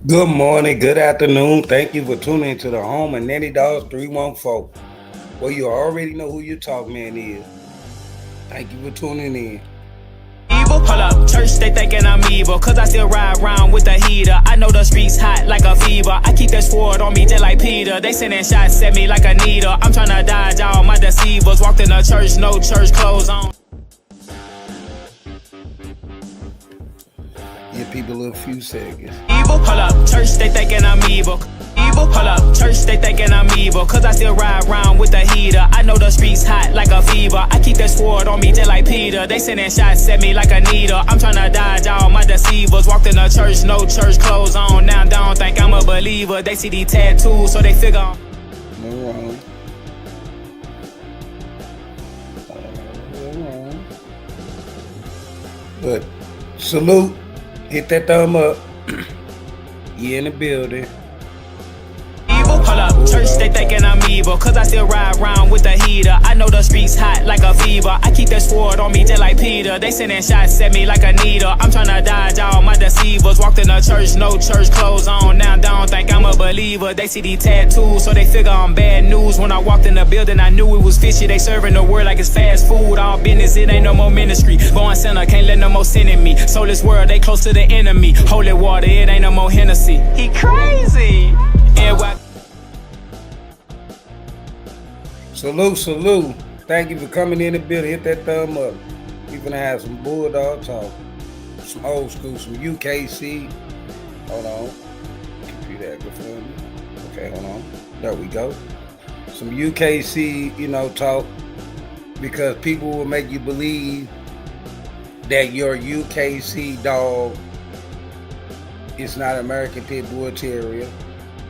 Good morning, good afternoon. Thank you for tuning into the home of Nanny Dogs 314. Well, you already know who your talk man is. Thank you for tuning in. Evil, hold up, church they thinking I'm evil, cause I still ride around with the heater. I know the streets hot like a fever. I keep that sword on me just like Peter. They sending shots at me like a needle. I'm tryna dodge all my deceivers. Walked in the church, no church clothes on. Give people a few seconds. Evil, hold up, church they thinking I'm evil. Evil, hold up, church they thinking I'm evil, cause I still ride around with the heater. I know the streets hot like a fever. I keep that sword on me just like Peter. They sending shots at me like a needle. I'm tryna dodge all my deceivers. Walked in the church, no church clothes on. Now they don't think I'm a believer. They see these tattoos, so they figure No wrong. No wrong. But salute. Hit that thumb up. You in the building. evil, hold up, church they thinking I'm evil, cause I still ride around with the heater. I know the streets hot like a fever. I keep that sword on me just like Peter. They sending shots at me like a needle. I'm tryna dodge all my deceivers. Walked in the church, no church clothes on. Now they don't think I'm a believer. They see these tattoos, so they figure I'm bad news. When I walked in the building, I knew it was fishy. They serving the word like it's fast food. All business, it ain't no more ministry. Born sinner, can't let no more sin in me. Soulless world, they close to the enemy. Holy water, it ain't no more Hennessy. He crazy. And what? Salute. Thank you for coming in the building. Hit that thumb up. We're gonna have some bulldog talk. Some old school, some UKC. Hold on. Computer acting for me. Okay, hold on. There we go. Some UKC, talk. Because people will make you believe that your UKC dog is not American Pitbull Terrier.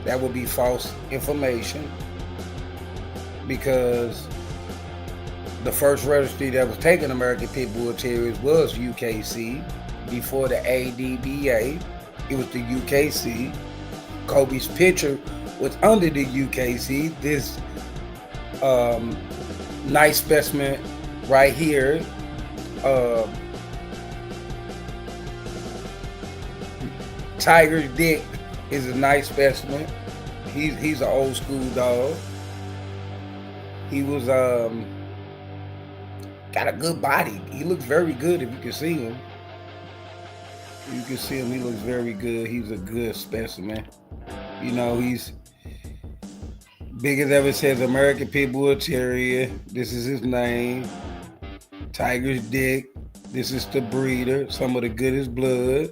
That would be false information. Because the first registry that was taking American Pitbull Terriers was UKC. Before the ADBA, it was the UKC. Kobe's picture was under the UKC. This nice specimen right here, Tiger's Dick, is a nice specimen. He's an old school dog. He was got a good body. He looks very good if you can see him. You can see him, he looks very good. He's a good specimen. He's big as ever says American Pitbull Terrier. This is his name. Tiger's Dick. This is the breeder. Some of the goodest blood.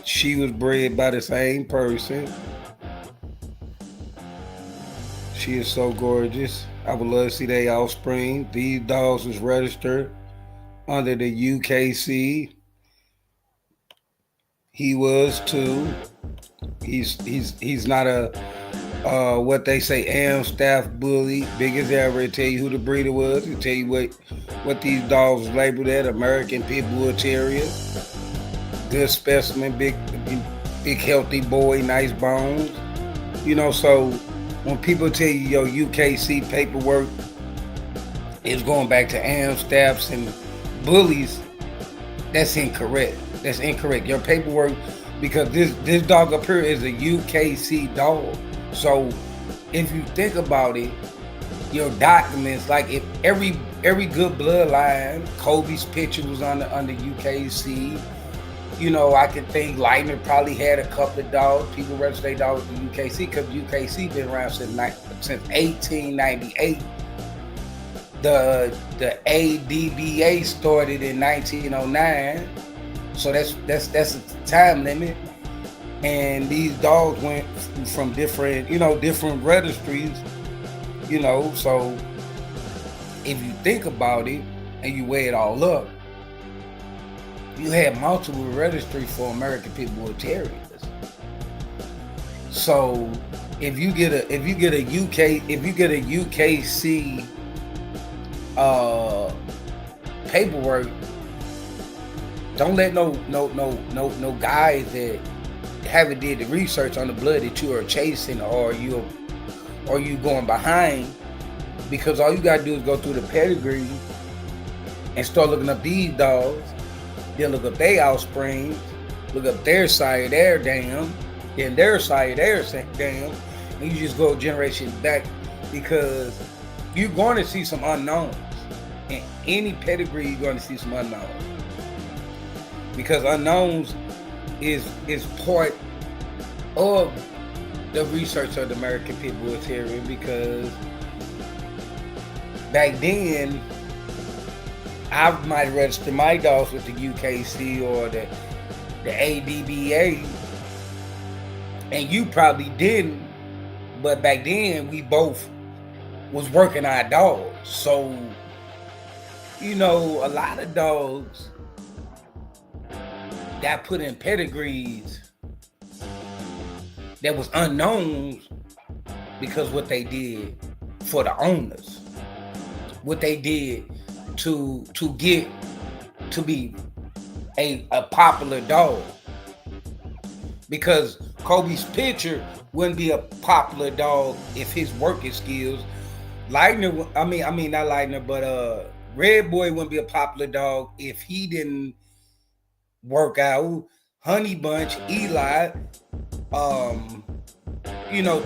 She was bred by the same person. She is so gorgeous. I would love to see their offspring. These dogs was registered under the UKC. He was too. He's not a what they say staff bully. Big as ever. Tell you who the breeder was. He'll tell you what these dogs was labeled at. American Pitbull Terrier. Good specimen. Big healthy boy. Nice bones. So when people tell you your UKC paperwork is going back to staffs and bullies, that's incorrect. Your paperwork, because this dog up here is a UKC dog. So if you think about it, your documents, like if every good bloodline, Kobe's picture was under UKC. I can think Lightner probably had a couple of dogs. People register their dogs with the UKC because UKC been around since 1898. The ADBA started in 1909, so that's a time limit. And these dogs went from different registries. So if you think about it and you weigh it all up, you had multiple registries for American Pitbull Terriers. So if you get a UKC paperwork, don't let no guys that haven't did the research on the blood that you are chasing or you going behind, because all you gotta do is go through the pedigree and start looking up these dogs. then look up their offspring, look up their side of their dam, then their side of their dam, and you just go generation back, because you're going to see some unknowns. In any pedigree, you're going to see some unknowns, because unknowns is part of the research of the American Pitbull Terrier. Because back then, I might register my dogs with the UKC or the ADBA, and you probably didn't. But back then, we both was working our dogs. So, you know, a lot of dogs got put in pedigrees that was unknowns, because what they did for the owners, what they did to get to be a popular dog. Because Kobe's picture wouldn't be a popular dog if his working skills. Red Boy wouldn't be a popular dog if he didn't work out. Honey Bunch, Eli,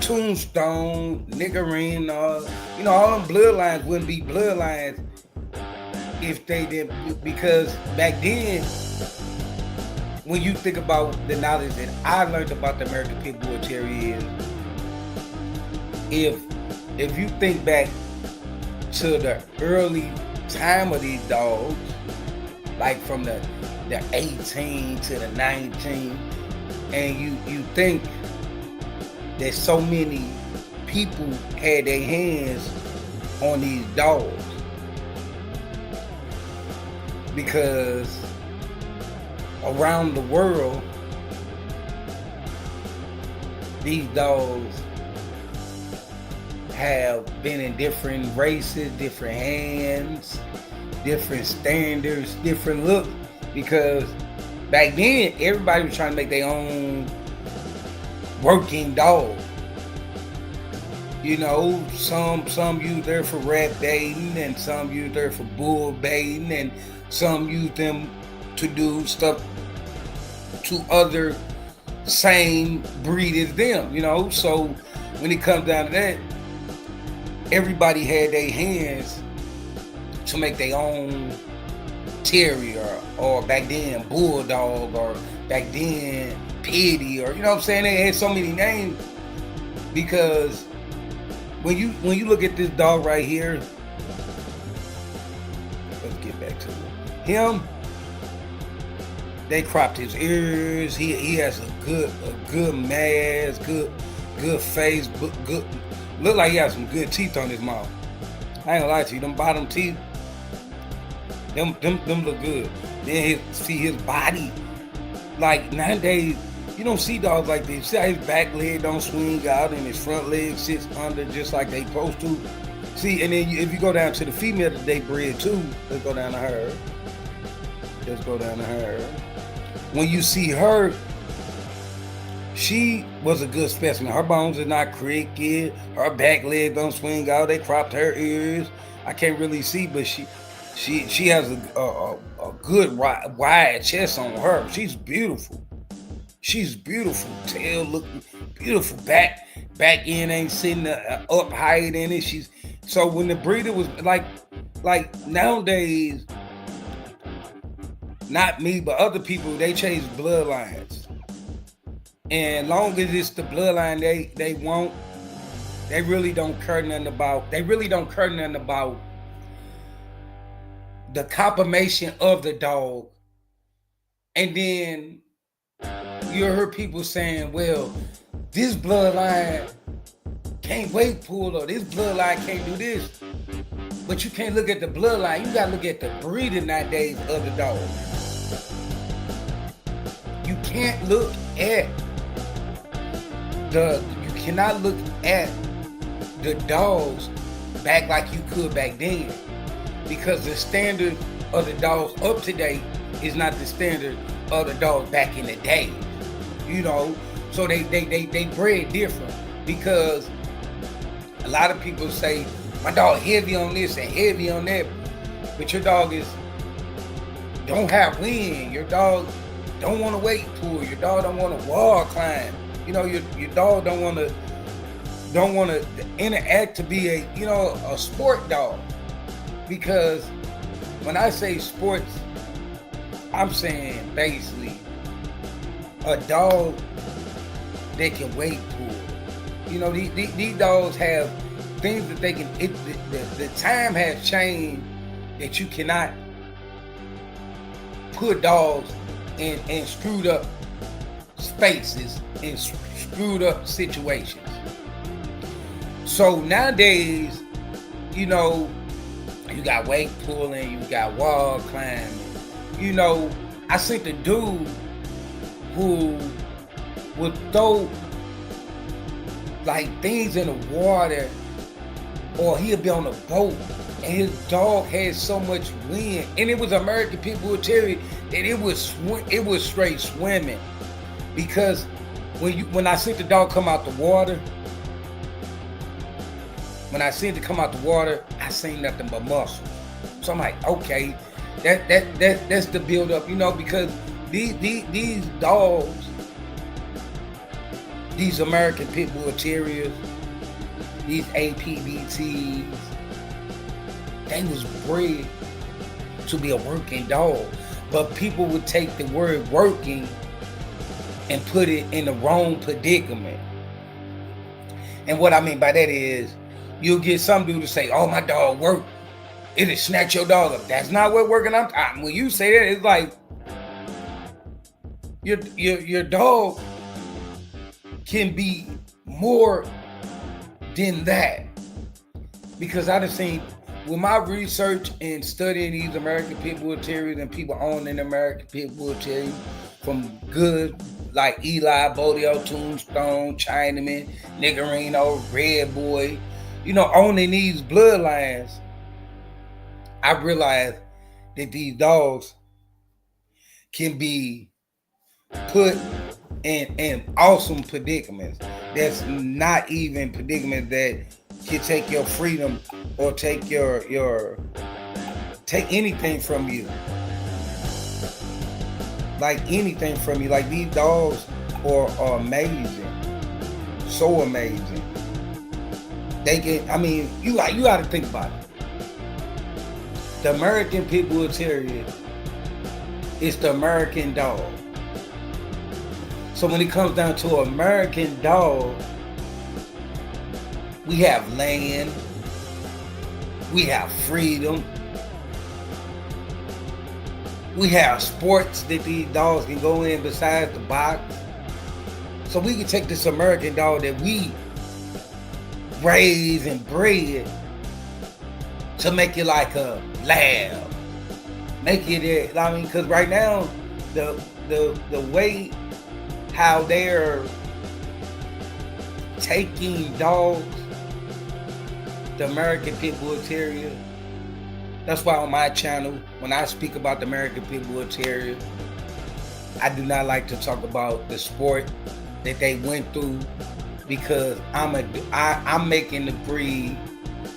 Tombstone, Nickerine, all them bloodlines wouldn't be bloodlines if they didn't. Because back then, when you think about the knowledge that I learned about the American Pitbull Terrier, if you think back to the early time of these dogs, like from the 18 to the 19, and you think that so many people had their hands on these dogs, because around the world, these dogs have been in different races, different hands, different standards, different looks. Because back then, everybody was trying to make their own working dog. You know, some used there for rat baiting, and some used there for bull baiting, and some used them to do stuff to other same breed as them, So when it comes down to that, everybody had their hands to make their own terrier, or back then bulldog, or back then pity, or They had so many names, because when you look at this dog right here, let's get back to him. They cropped his ears. He has a good mask, good face, good. Look like he has some good teeth on his mouth. I ain't gonna lie to you, them bottom teeth, them look good. Then see his body. Like nowadays, you don't see dogs like this. See how his back leg don't swing out and his front leg sits under just like they supposed to. See, and then if you go down to the female that they bred too, let's go down to her. When you see her, she was a good specimen. Her bones are not crooked. Her back leg don't swing out. They cropped her ears. I can't really see, but she has a good wide chest on her. She's beautiful. Tail looking beautiful. Back end ain't sitting up higher than it. So when the breeder was like nowadays, not me, but other people, they chase bloodlines. And long as it's the bloodline they want, they really don't care nothing about the confirmation of the dog. And then you heard people saying, well, this bloodline can't wait pull, or this bloodline can't do this. But you can't look at the bloodline. You gotta look at the breeder nowadays of the dog. You can't look at you cannot look at the dogs back like you could back then, because the standard of the dogs up to date is not the standard of the dogs back in the day. So they bred different, because a lot of people say my dog heavy on this and heavy on that, but your dog is don't have wind. Your dog don't want to wait pull. Your dog don't want to wall climb. You know, your dog don't want to interact to be a sport dog. Because when I say sports, I'm saying basically a dog that can wait pull. You know, these dogs have things that they can. The time has changed that you cannot put dogs in screwed up spaces and screwed up situations. So nowadays, you know, you got weight pulling, you got wall climbing. You know, I seen the dude who would throw like things in the water, or he'll be on a boat and his dog had so much wind, and it was American Pitbull Terrier, that it was straight swimming. Because when I seen the dog come out the water, I seen nothing but muscles. So I'm like, okay, that's the build up, you know, because these dogs, these American Pitbull Terriers, these APBTs, they was bred to be a working dog. But people would take the word working and put it in the wrong predicament. And what I mean by that is, you'll get some dude to say, oh, my dog work. It'll snatch your dog up. That's not what working on. When you say that, it's like your dog can be more than that. Because I done seen, with my research and studying these American Pitbull Terriers and people owning American Pitbull Terriers, from good like Eli, Bodeo, Tombstone, Chinaman, Niggerino, Red Boy, you know, owning these bloodlines, I realized that these dogs can be put in awesome predicaments. That's not even predicaments that can take your freedom or take take anything from you. Like anything from you. Like these dogs are amazing. So amazing. They can, I mean, you got to think about it. The American Pitbull Terrier is the American dog. So when it comes down to an American dog, we have land, we have freedom, we have sports that these dogs can go in besides the box. So we can take this American dog that we raise and bred to make it like a lab. Make it, I mean, because right now, the way how they're taking dogs, the American Pitbull Terrier. That's why on my channel, when I speak about the American Pitbull Terrier, I do not like to talk about the sport that they went through, because I'm making the breed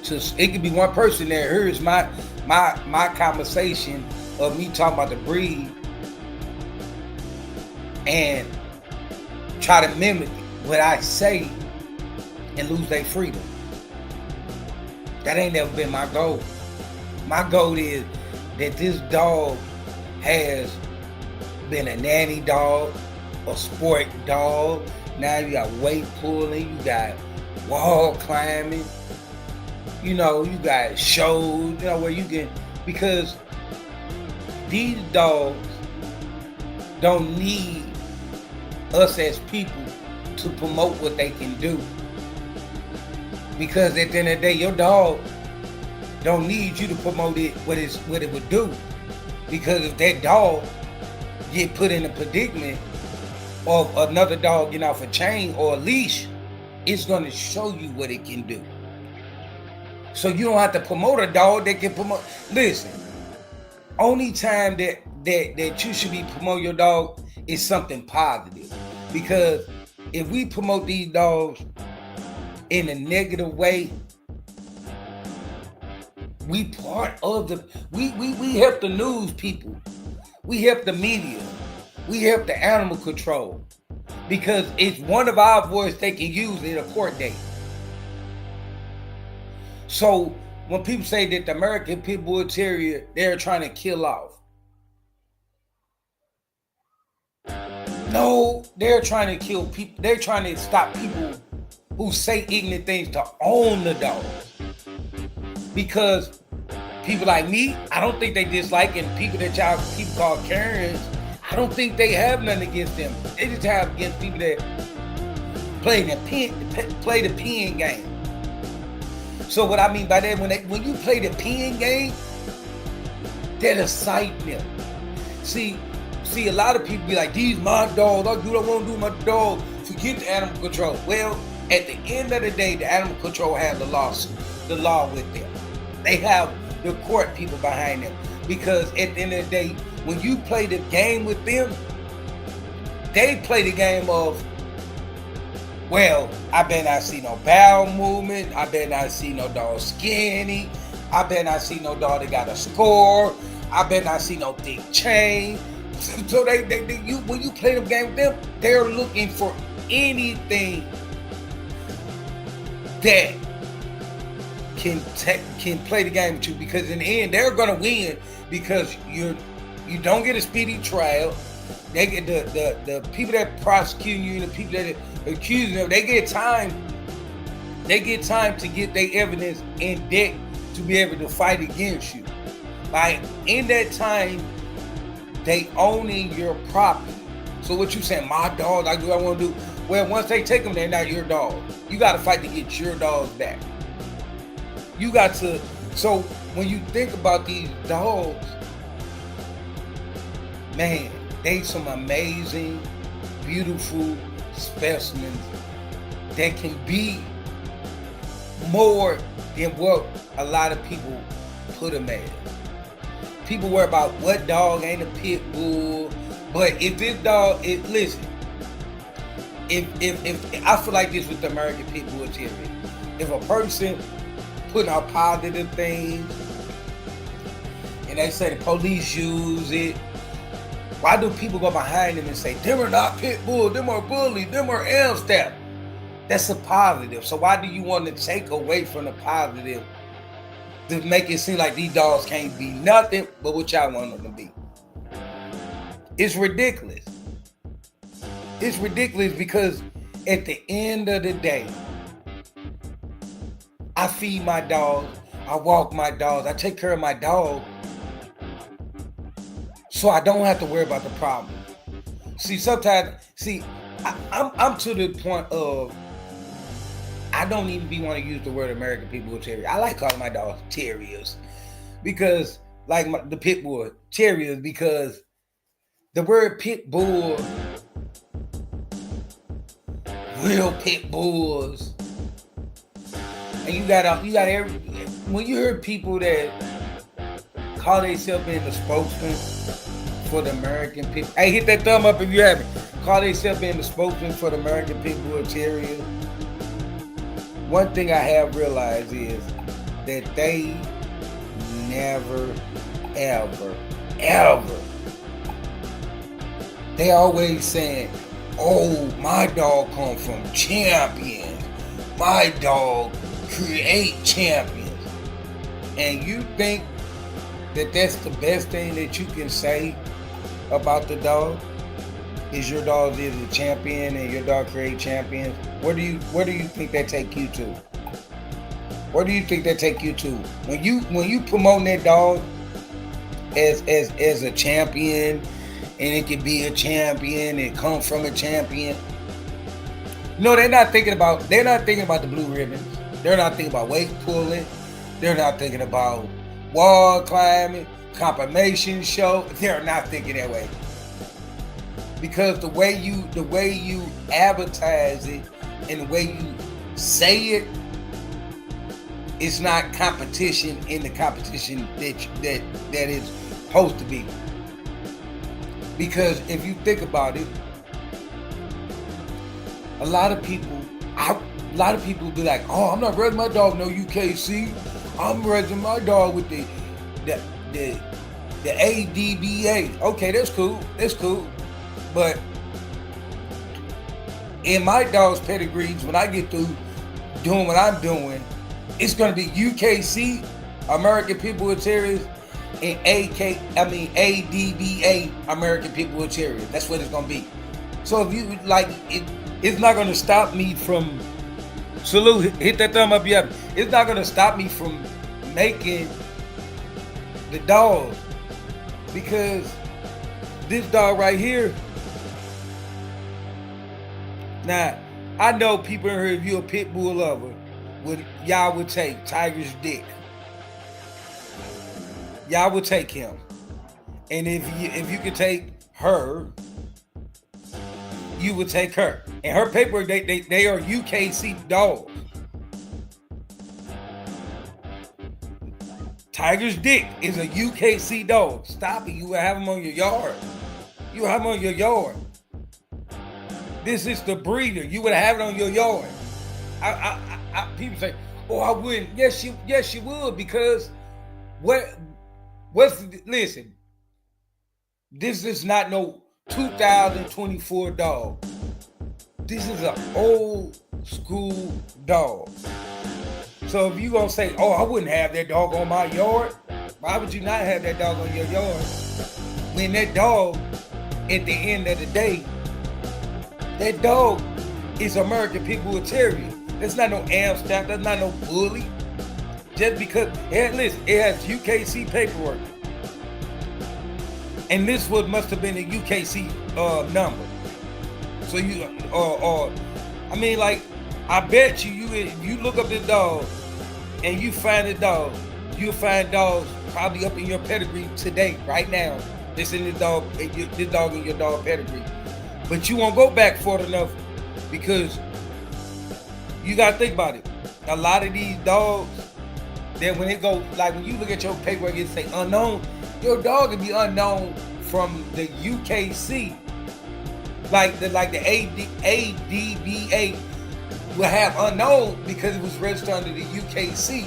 to. It could be one person that hears my conversation of me talking about the breed and try to mimic what I say and lose their freedom. That ain't never been my goal. My goal is that this dog has been a nanny dog, a sport dog. Now you got weight pulling, you got wall climbing, you know, you got shows, you know, where you can, because these dogs don't need us as people to promote what they can do. Because at the end of the day, your dog don't need you to promote it, what it would do. Because if that dog get put in a predicament of another dog getting off a chain or a leash, it's going to show you what it can do. So you don't have to promote a dog that can promote. Listen, only time that you should be promoting your dog is something positive. Because if we promote these dogs in a negative way, we part of the, we help the news people We help the media. We help the animal control. Because it's one of our voice they can use in a court date. So when people say that the American Pitbull Terrier, they're trying to kill off. No, they're trying to kill people. They're trying to stop people who say ignorant things to own the dog. Because people like me, I don't think they dislike, and people that people call Karens, I don't think they have nothing against them. They just have against people that play the pen game. So what I mean by that, when you play the pen game, that excites them. See, a lot of people be like, these my dogs, I do what I want to do with my dog. Forget the animal control. Well, at the end of the day, the animal control has the law with them. They have the court people behind them. Because at the end of the day, when you play the game with them, they play the game of, well, I better not see no bowel movement. I better not see no dog skinny. I better not see no dog that got a score. I better not see no thick chain. So when you play the game with them, they're looking for anything that can play the game with you, because in the end they're gonna win, because you don't get a speedy trial. They get the people that prosecute you and the people that are accusing them, they get time to get their evidence in deck to be able to fight against you. Like, in that time, they owning your property. So what you saying, my dog, I do what I want to do. Well, once they take them, they're not your dog. You got to fight to get your dogs back. You got to. So when you think about these dogs, man, they some amazing, beautiful specimens that can be more than what a lot of people put them as. People worry about what dog ain't a pit bull, but if this dog, listen, if I feel like this with the American Pitbull Terrier, if a person putting out positive things and they say the police use it, why do people go behind them and say, them are not pit bull, them are bullies, them are Amstaff? That's a positive. So why do you want to take away from the positive to make it seem like these dogs can't be nothing but what y'all want them to be? It's ridiculous. It's ridiculous, because at the end of the day, I feed my dogs, I walk my dogs, I take care of my dog, so I don't have to worry about the problem. I'm to the point of, I don't even want to use the word American Pitbull Terrier. I like calling my dogs terriers, because the Pitbull Terriers, because the word pit bull, real pit bulls, and you got when you hear people that call themselves being the spokesman for the American Pit. Hey, hit that thumb up if you haven't. Call themselves being the spokesman for the American Pitbull Terrier. One thing I have realized is that they never, ever, they always saying, oh, my dog come from champions. My dog create champions. And you think that that's the best thing that you can say about the dog? Is your dog is a champion and your dog create champions? Where do you think that take you to? Where do you think that take you to? When you promote that dog as a champion, and it can be a champion and come from a champion. No, they're not thinking about the blue ribbons. They're not thinking about weight pulling. They're not thinking about wall climbing, confirmation show. They're not thinking that way. Because the way you advertise it and the way you say it, it's not competition in the competition that it's supposed to be. Because if you think about it, a lot of people be like, oh, I'm not raising my dog no UKC. I'm raising my dog with the The ADBA. Okay, that's cool. That's cool. But in my dog's pedigrees, when I get through doing what I'm doing, it's going to be UKC, American Pitbull Terriers, and ADBA, American Pitbull Terriers. That's what it's going to be. So if you like, it's not going to stop me from salute. Hit that thumb up, yeah. It's not going to stop me from making the dog, because this dog right here. Now, I know people in here, if you're a pit bull lover, y'all would take Tiger's dick. Y'all would take him. And if you could take her, you would take her. And her paperwork, they are UKC dogs. Tiger's dick is a UKC dog. Stop it. You will have him on your yard. You will have him on your yard. This is the breeder. You would have it on your yard. People say, "Oh, I wouldn't." Yes, you would, because listen. This is not no 2024 dog. This is an old school dog. So if you gonna say, "Oh, I wouldn't have that dog on my yard," why would you not have that dog on your yard? When that dog, at the end of the day, that dog is American Pitbull Terrier. That's not no Amstaff. That's not no bully. Just because, listen, it has UKC paperwork. And this must have been a UKC number. So I bet you look up this dog and you find a dog, you'll find dogs probably up in your pedigree today, right now. This in this dog in your dog pedigree. But you won't go back far enough, because you gotta think about it. A lot of these dogs, then when it goes, like when you look at your paperwork, it say unknown. Your dog can be unknown from the UKC, like the ADBA will have unknown because it was registered under the UKC.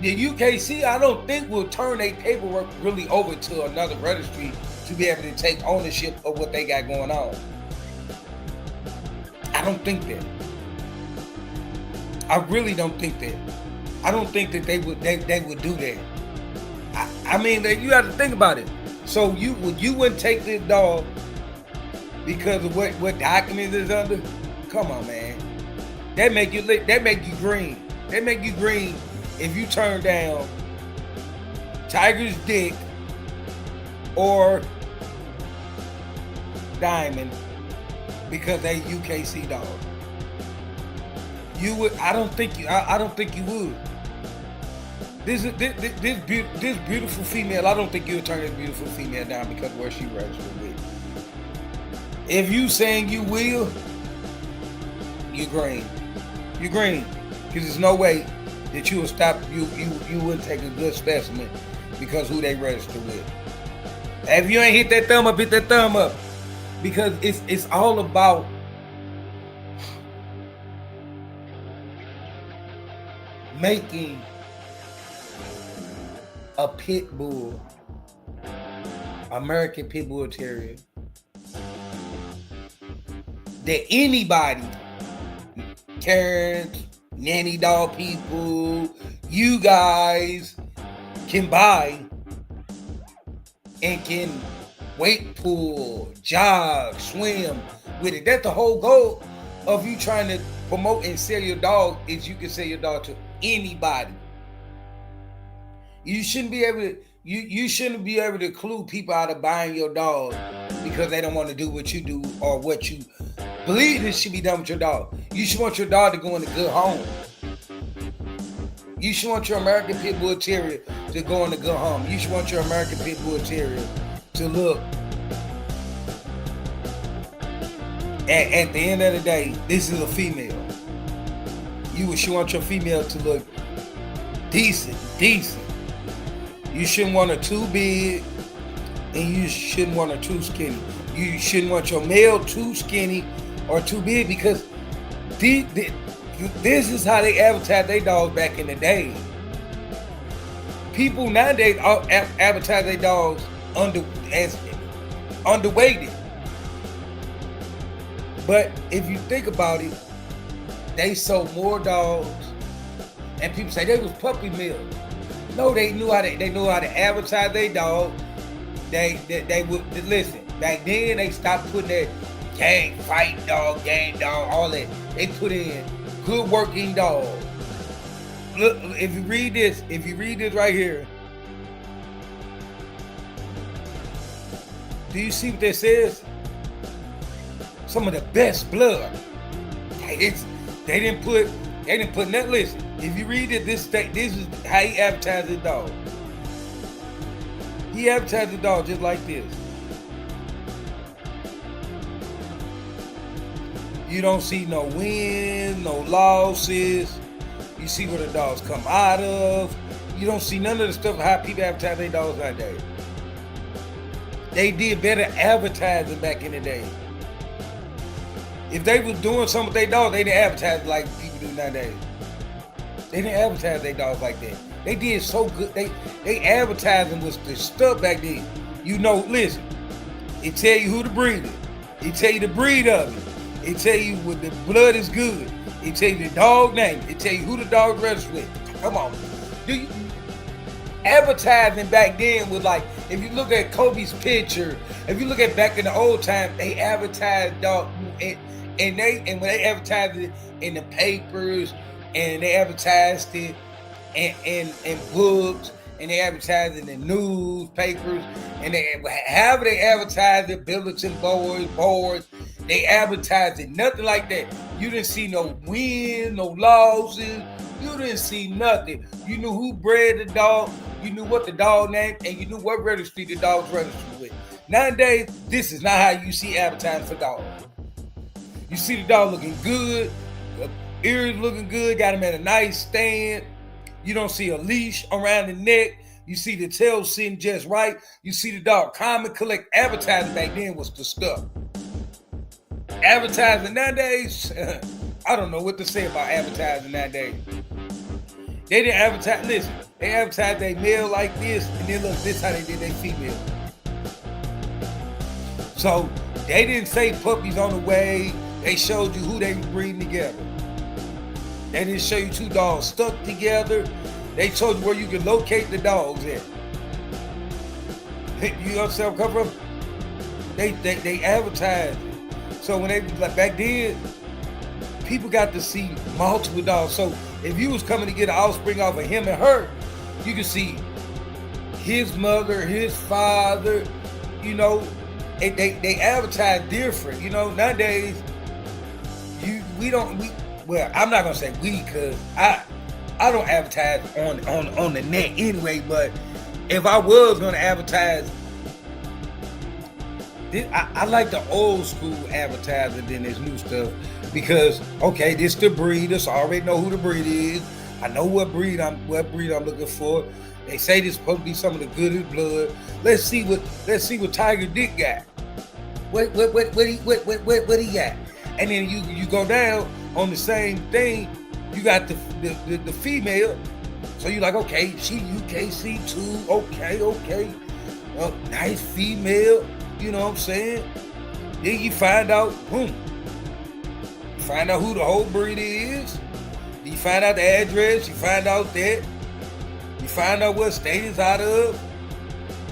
The UKC, I don't think, will turn their paperwork really over to another registry to be able to take ownership of what they got going on. I don't think that. I really don't think that. I don't think that they would do that. I mean, you have to think about it. So you wouldn't take this dog because of what document is under? Come on, man. That make you green. That make you green if you turn down Tiger's dick or Diamond because they UKC dog. You would. I don't think you would. This beautiful female. I don't think you would turn this beautiful female down because of where she registered with. If you saying you will, you're green. You're green, because there's no way that you would stop. You wouldn't take a good specimen because who they register with. If you ain't hit that thumb up, hit that thumb up, because it's all about making a pit bull, American Pitbull Terrier, that anybody, Karens, nanny dog people, you guys can buy and can weight pull, jog, swim with it. That's the whole goal of you trying to promote and sell your dog, is you can sell your dog to anybody. You shouldn't be able to. You shouldn't be able to clue people out of buying your dog because they don't want to do what you do or what you believe this should be done with your dog. You should want your dog to go in a good home. You should want your American Pitbull Terrier to go in a good home. You should want your American Pitbull Terrier to look. At the end of the day, this is a female. You should want your female to look decent. You shouldn't want her too big, and you shouldn't want her too skinny. You shouldn't want your male too skinny or too big, because this is how they advertised their dogs back in the day. People nowadays advertise their dogs as underweighted. But if you think about it, they sold more dogs, and people say they was puppy mill. No, they knew how to advertise their dog. They would listen. Back then, they stopped putting that gang dog, all that. They put in good working dog. Look, if you read this right here, do you see what that says? Some of the best blood. They didn't put nothing. Listen, if you read it, this is how he advertised his dog. He advertised the dog just like this. You don't see no wins, no losses. You see where the dogs come out of. You don't see none of the stuff how people advertise their dogs nowadays. They did better advertising back in the day. If they was doing something with their dogs, they didn't advertise like people do nowadays. They didn't advertise their dogs like that. They did so good. They advertising was the stuff back then. You know, listen, it tell you who the breed is. It tell you the breed of it. It tell you what the blood is good. It tell you the dog name. It tell you who the dog registered with. Come on. Advertising back then was like, if you look at Kobe's picture, if you look at back in the old time, they advertised dog, and when they advertised it in the papers, and they advertised it in books, and they advertised it in the newspapers, and however they advertised it, bulletin boards, they advertised it, nothing like that. You didn't see no wins, no losses. You didn't see nothing. You knew who bred the dog, you knew what the dog name, and you knew what registry the dog's registered with. Nowadays, this is not how you see advertising for dogs. You see the dog looking good, the ears looking good, got him at a nice stand. You don't see a leash around the neck. You see the tail sitting just right. You see the dog calm and collect. Advertising back then was the stuff. Advertising nowadays, I don't know what to say about advertising nowadays. They didn't advertise, listen, they advertised their male like this, and then look, this how they did their female. So, they didn't say puppies on the way. They showed you who they were breeding together. They didn't show you two dogs stuck together. They told you where you can locate the dogs at. You understand where I'm coming from? They advertised it. So when they, like back then, people got to see multiple dogs. So if you was coming to get an offspring off of him and her, you can see his mother, his father, you know, they advertise different. You know, nowadays, well, I'm not gonna say we, cause I don't advertise on the net anyway, but if I was gonna advertise, I like the old school advertising than this new stuff, because okay, this the breed, so I already know who the breed is. I know what breed I'm looking for. They say this supposed to be some of the goodest blood. Let's see what Tiger Dick got. What he got? And then you go down on the same thing. You got the female. So you're like, okay, she UKC too. Okay. Nice female. You know what I'm saying? Then you find out, You find out who the whole breed is. You find out the address. You find out that. You find out what state it's out of.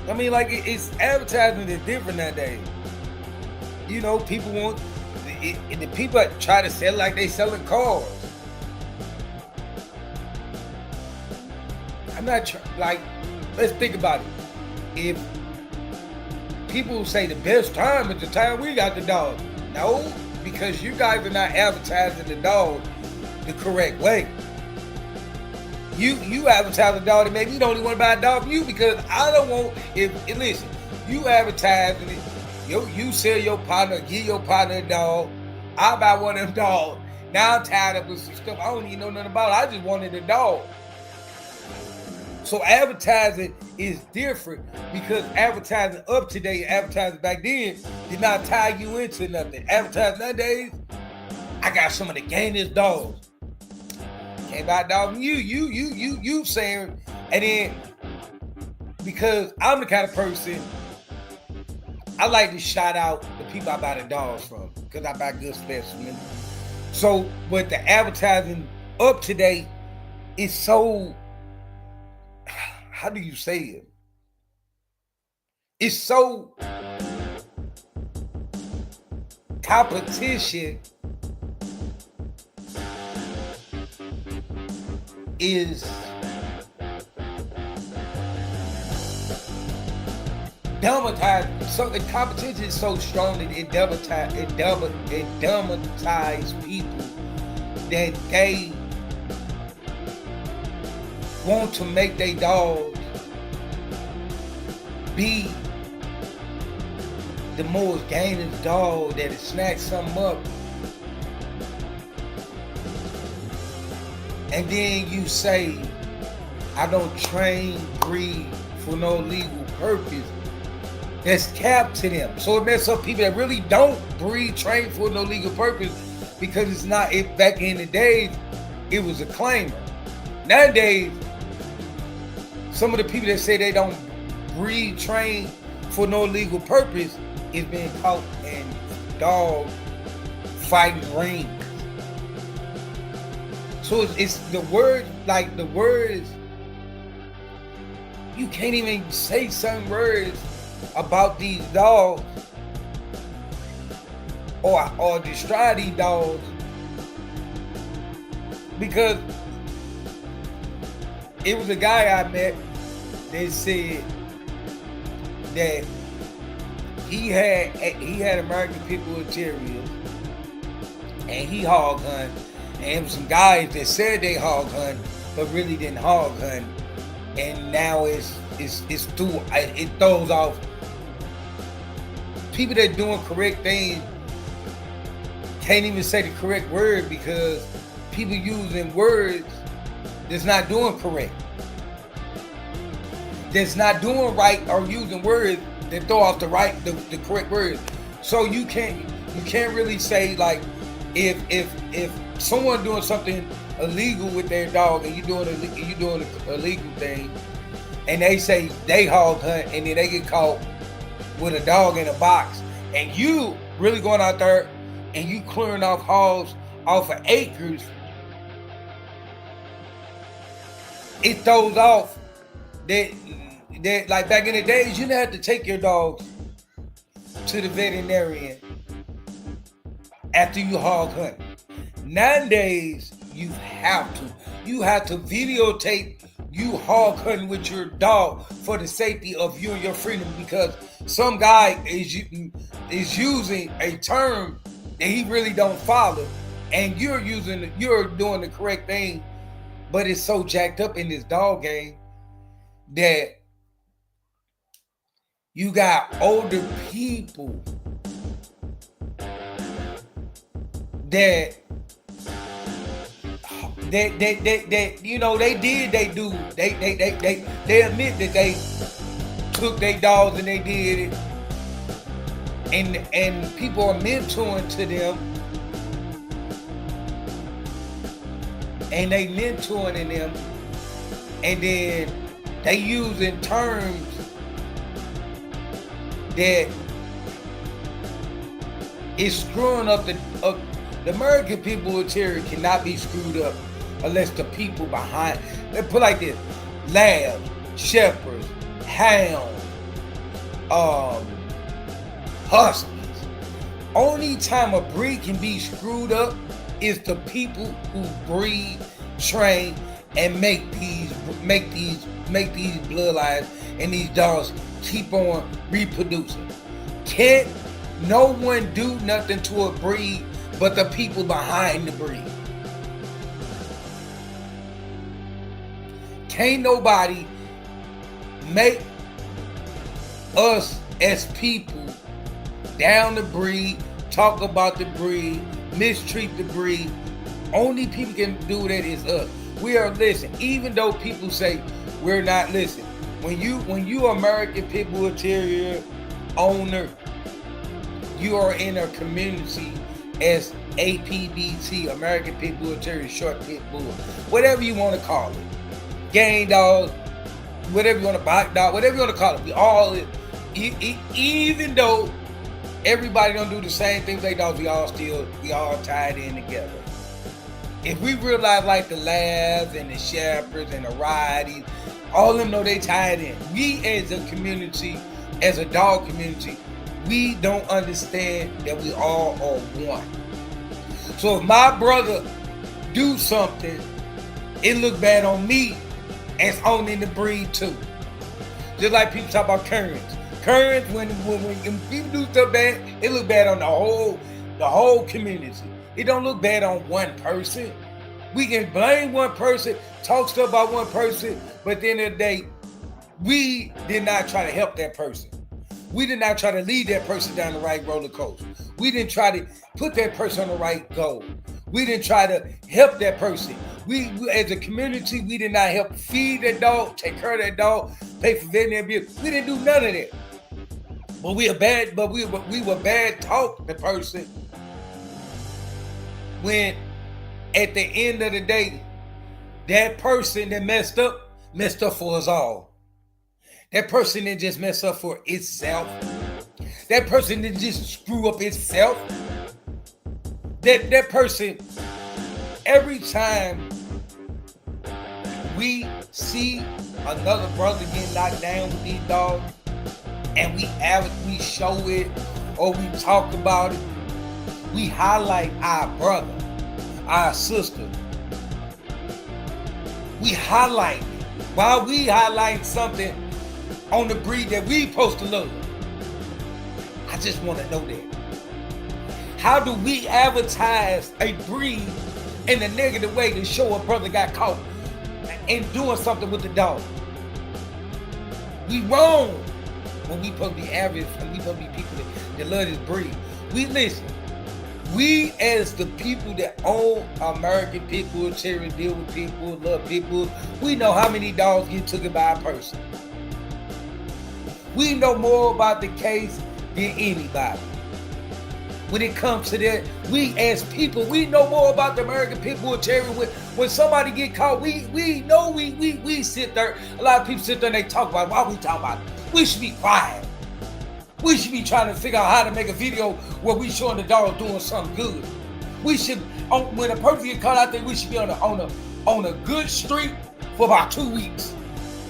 I mean, like, it's advertising is different nowadays. You know, people want, the people try to sell like they selling cars. I'm not like, let's think about it. If people say the best time is the time we got the dog. No, because you guys are not advertising the dog the correct way. You advertise a dog that maybe you don't even want to buy a dog from you, because I don't want, listen, you advertising it, you sell your partner, give your partner a dog, I buy one of them dogs. Now I'm tired of some stuff I don't even know nothing about. I just wanted a dog. So advertising is different, because advertising up today and advertising back then did not tie you into nothing. Advertising nowadays, I got some of the gainest dogs. Can't buy a dog from you saying, and then because I'm the kind of person, I like to shout out the people I buy the dogs from, because I buy good specimens. So, but the advertising up to date is so, how do you say it? It's so competition is dramatized. So the competition is so strong that it dramatizes people that they want to make their dogs be the most gainless dog that it snatch something up. And then you say, I don't train, breed for no legal purpose. That's cap to them. So there's some people that really don't breed, train for no legal purpose, because it's not, it back in the days, it was a claimer. Nowadays, some of the people that say they don't breed, train for no legal purpose is being caught in dog fighting rings. So it's the word, like the words, you can't even say some words about these dogs or destroy these dogs, because it was a guy I met that said that he had American Pitbull Terriers and he hog hunt, and some guys that said they hog hunt but really didn't hog hunt, and now it throws off people that doing correct things. Can't even say the correct word because people using words that's not doing correct, that's not doing right, or using words that throw off the correct words. So you can't really say, like, if someone doing something illegal with their dog and you doing a illegal thing, and they say they hog hunt, and then they get caught with a dog in a box, and you really going out there and you clearing off hogs off of acres, it throws off that like back in the days, you didn't have to take your dogs to the veterinarian after you hog hunt. Nowadays, you have to videotape you hog hunting with your dog for the safety of you and your freedom, because some guy is using a term that he really don't follow, and you're doing the correct thing, but it's so jacked up in this dog game that you got older people that you know, they admit that they took their dogs and they did it, and people are mentoring to them, and they mentoring in them, and then they using terms that is screwing up the American Pitbull Terrier cannot be screwed up unless the people behind, they put like this: labs, shepherds, hounds, huskies. Only time a breed can be screwed up is the people who breed, train, and make these bloodlines and these dogs keep on reproducing. Can't no one do nothing to a breed but the people behind the breed. Can't nobody make us as people down the breed, talk about the breed, mistreat the breed. Only people can do that is us. We are listening, even though people say we're not listening. When you American Pitbull Terrier owner, you are in a community as APBT, American Pitbull Terrier, short pit bull, whatever you want to call it. Gang dogs, whatever you want to buy, dog, whatever you want to call it. We all, even though everybody don't do the same things they dogs, we all tied in together. If we realize like the labs and the shepherds and the righties, all of them know they tied in. We as a community, as a dog community, we don't understand that we all are one. So if my brother do something, it look bad on me as owning the breed too. Just like people talk about currents. Currents, when people do stuff bad, it look bad on the whole community. It don't look bad on one person. We can blame one person, talk stuff about one person, but at the end of the day, we did not try to help that person. We did not try to lead that person down the right roller coaster. We didn't try to put that person on the right goal. We didn't try to help that person. We as a community, we did not help feed that dog, take care of that dog, pay for veterinary bills. We didn't do none of that. But we were bad talk the person when at the end of the day, that person that messed up for us all. That person didn't just mess up for itself. That person didn't just screw up itself. That person, every time we see another brother getting knocked down with these dogs, and we show it or we talk about it, we highlight our brother, our sister. We highlight it. While we highlight something on the breed that we supposed to love. I just want to know that. How do we advertise a breed in a negative way to show a brother got caught and doing something with the dog? We wrong when we supposed to be average and we supposed to be people that love this breed. We listen. We as the people that own American Pitbull, Terrier, deal with people, love people, we know how many dogs get taken by a person. We know more about the case than anybody. When it comes to that, we as people, we know more about the American Pitbull Terrier. When somebody get caught, we know we sit there. A lot of people sit there and they talk about it. Why are we talking about it? We should be quiet. We should be trying to figure out how to make a video where we showing the dog doing something good. We should, when a person get caught, I think we should be on a good streak for about 2 weeks.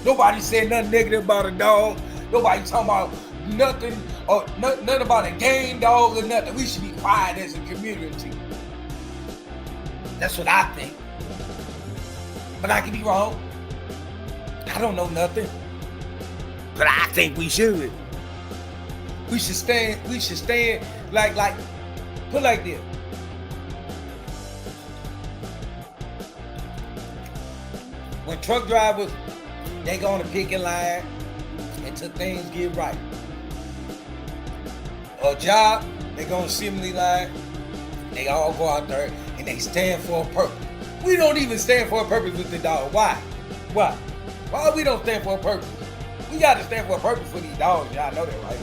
Nobody said nothing negative about a dog. Nobody talking about nothing or nothing about a game dog or nothing. We should be quiet as a community. That's what I think. But I could be wrong. I don't know nothing. But I think we should. We should stand like put like this. When truck drivers, they go on the picket line until things get right. A job, they go on the assembly line, they all go out there and they stand for a purpose. We don't even stand for a purpose with the dog. Why? Why we don't stand for a purpose? We got to stand for a purpose for these dogs. Y'all know that, right?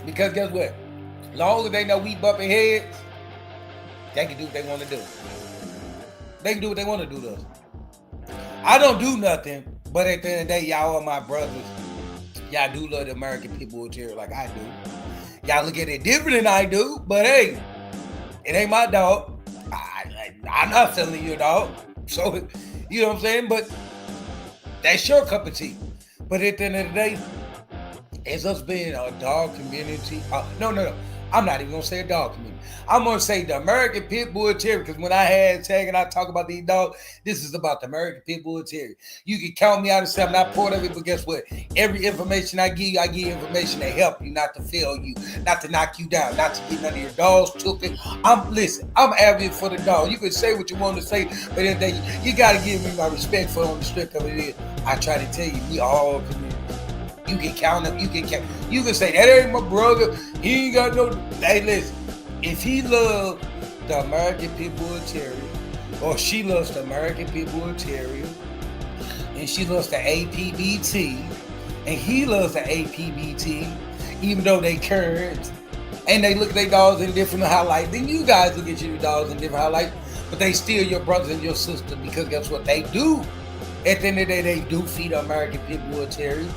Because guess what? As long as they know we bumping heads, they can do what they want to do. They can do what they want to do to us. I don't do nothing, but at the end of the day, y'all are my brothers. Y'all do love the American Pitbull Terrier like I do. Y'all look at it different than I do, but hey, it ain't my dog. I'm not selling you a dog. So, you know what I'm saying? But that's your cup of tea. But at the end of the day, as us being a dog community, no. I'm not even going to say a dog community. I'm going to say the American Pitbull Terrier, because when I had tag and I talk about these dogs, this is about the American Pitbull Terrier. You can count me out and say I'm not part of it, but guess what? Every information I give you information to help you, not to fail you, not to knock you down, not to get none of your dogs took it. I'm advocate for the dog. You can say what you want to say, but then you got to give me my respect for on the strength of it is. I try to tell you, we all community. You can count him. You can say, that ain't my brother. He ain't got no... Hey, listen. If he loves the American Pitbull Terrier, or she loves the American Pitbull Terrier, and she loves the APBT, and he loves the APBT, even though they current, and they look at their dogs in different highlights, then you guys look at your dogs in different highlights. But they still your brothers and your sisters because guess what they do? At the end of the day, they do feed an American Pitbull Terrier.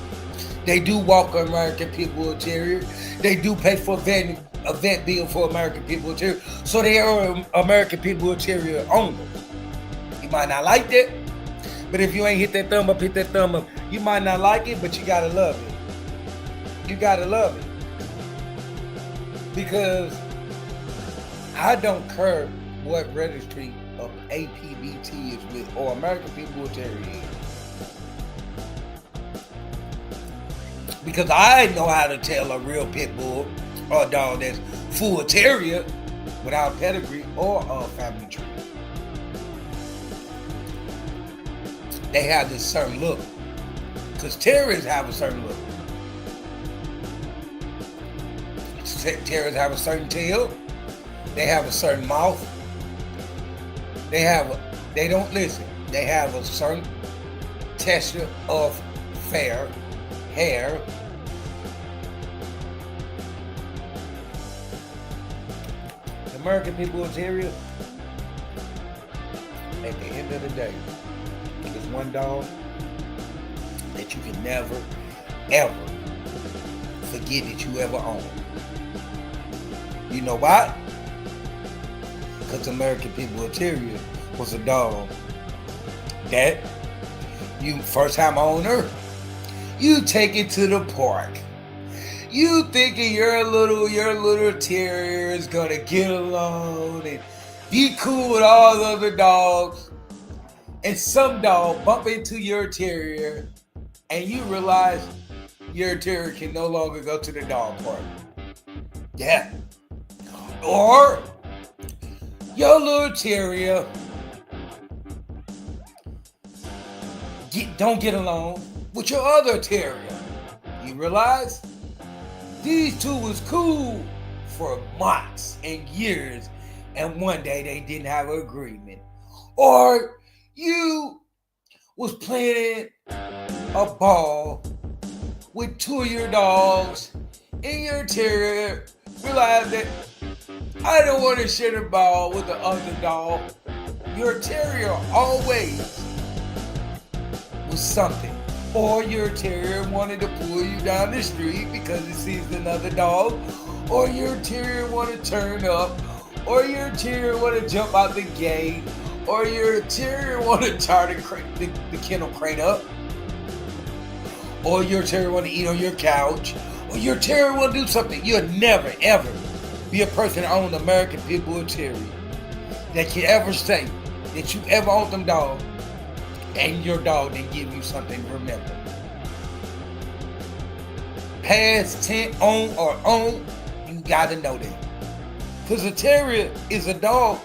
They do walk an American Pitbull Terrier. They do pay for a vet bill for American Pitbull Terrier. So they are an American Pitbull Terrier owner. You might not like that, but if you ain't hit that thumb up, hit that thumb up. You might not like it, but you gotta love it. You gotta love it. Because I don't care what registry of APBT is with or American Pitbull Terrier is. Because I know how to tell a real pit bull or a dog that's full terrier without pedigree or a family tree. They have this certain look. Because terriers have a certain look. Terriers have a certain tail. They have a certain mouth. They don't listen. They have a certain texture of hair. The American Pitbull Terrier, at the end of the day, is one dog that you can never, ever forget that you ever owned. You know why? Because the American Pitbull Terrier was a dog that you first time owner, you take it to the park. You thinking your little terrier is gonna get along and be cool with all the other dogs, and some dog bump into your terrier, and you realize your terrier can no longer go to the dog park. Yeah. Or your little terrier don't get along with your other terrier. You realize these two was cool for months and years, and one day they didn't have an agreement. Or you was playing a ball with two of your dogs, and your terrier realized that I don't want to share the ball with the other dog. Your terrier always was something. Or your terrier wanted to pull you down the street because it sees another dog. Or your terrier want to turn up. Or your terrier want to jump out the gate. Or your terrier want to tie the kennel crate up. Or your terrier want to eat on your couch. Or your terrier want to do something. You'll never, ever be a person that owns an American Pitbull Terrier that can ever say that you ever owned them dog and your dog didn't give you something to remember. Past tense, on, you gotta know that. Because a terrier is a dog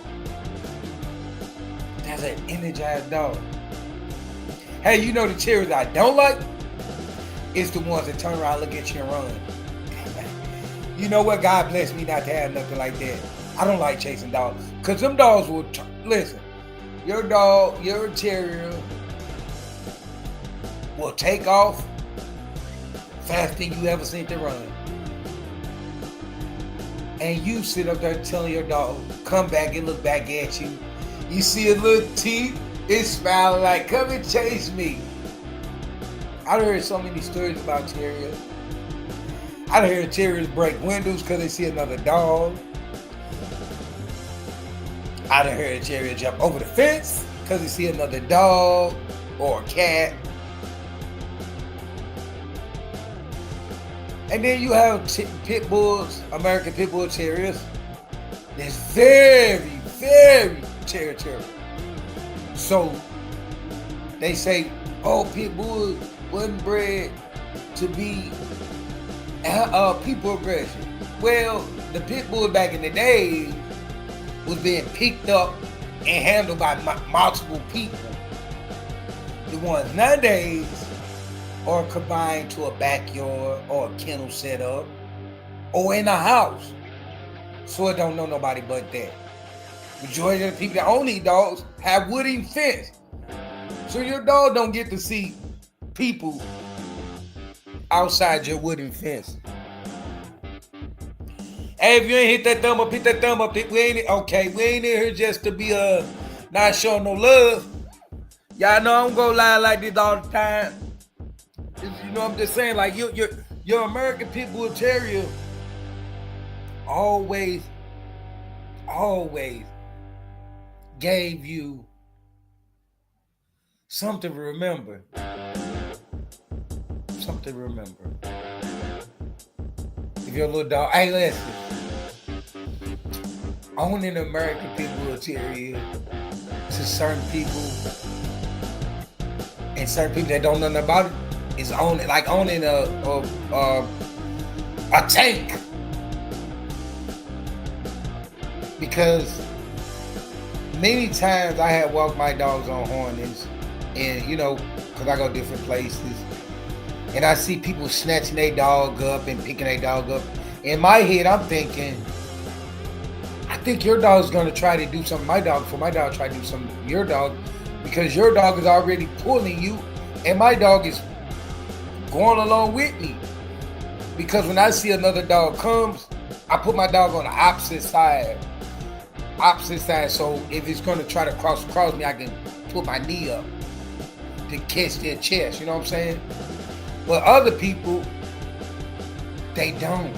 that's an energized dog. Hey, you know the terriers I don't like? It's the ones that turn around, look at you and run. You know what? God bless me not to have nothing like that. I don't like chasing dogs. Because them dogs will, listen, your dog, your terrier will take off faster than you ever seen it run. And you sit up there telling your dog, come back and look back at you. You see a little teeth, it's smiling like, come and chase me. I've heard so many stories about terriers. I've heard terriers break windows because they see another dog. I've heard a terrier jump over the fence because they see another dog or a cat. And then you have pit bulls, American Pitbull Terriers. That's very, very territorial. So they say, oh, pit bulls wasn't bred to be people aggression. Well, the pit bull back in the day was being picked up and handled by multiple people. The ones nowadays are combined to a backyard or a kennel setup or in a house. So it don't know nobody but that. Majority of the people that own these dogs have wooden fence. So your dog don't get to see people outside your wooden fence. Hey, if you ain't hit that thumb up, hit that thumb up. We ain't in here just to be not showing no love. Y'all know I'm gonna lie like this all the time. You know, I'm just saying, like your American Pitbull Terrier always gave you something to remember. Something to remember. If you're a little dog, hey, listen. Owning an American Pitbull Terrier to certain people and certain people that don't know nothing about it is owning a tank. Because many times I had walked my dogs on harness, and you know, because I go different places, and I see people snatching their dog up and picking their dog up. In my head, I'm thinking, I think your dog's gonna try to do something. My dog try to do something to your dog, because your dog is already pulling you, and my dog is going along with me. Because when I see another dog comes, I put my dog on the opposite side. So if it's gonna try to cross me, I can put my knee up to catch their chest. You know what I'm saying? But other people, they don't.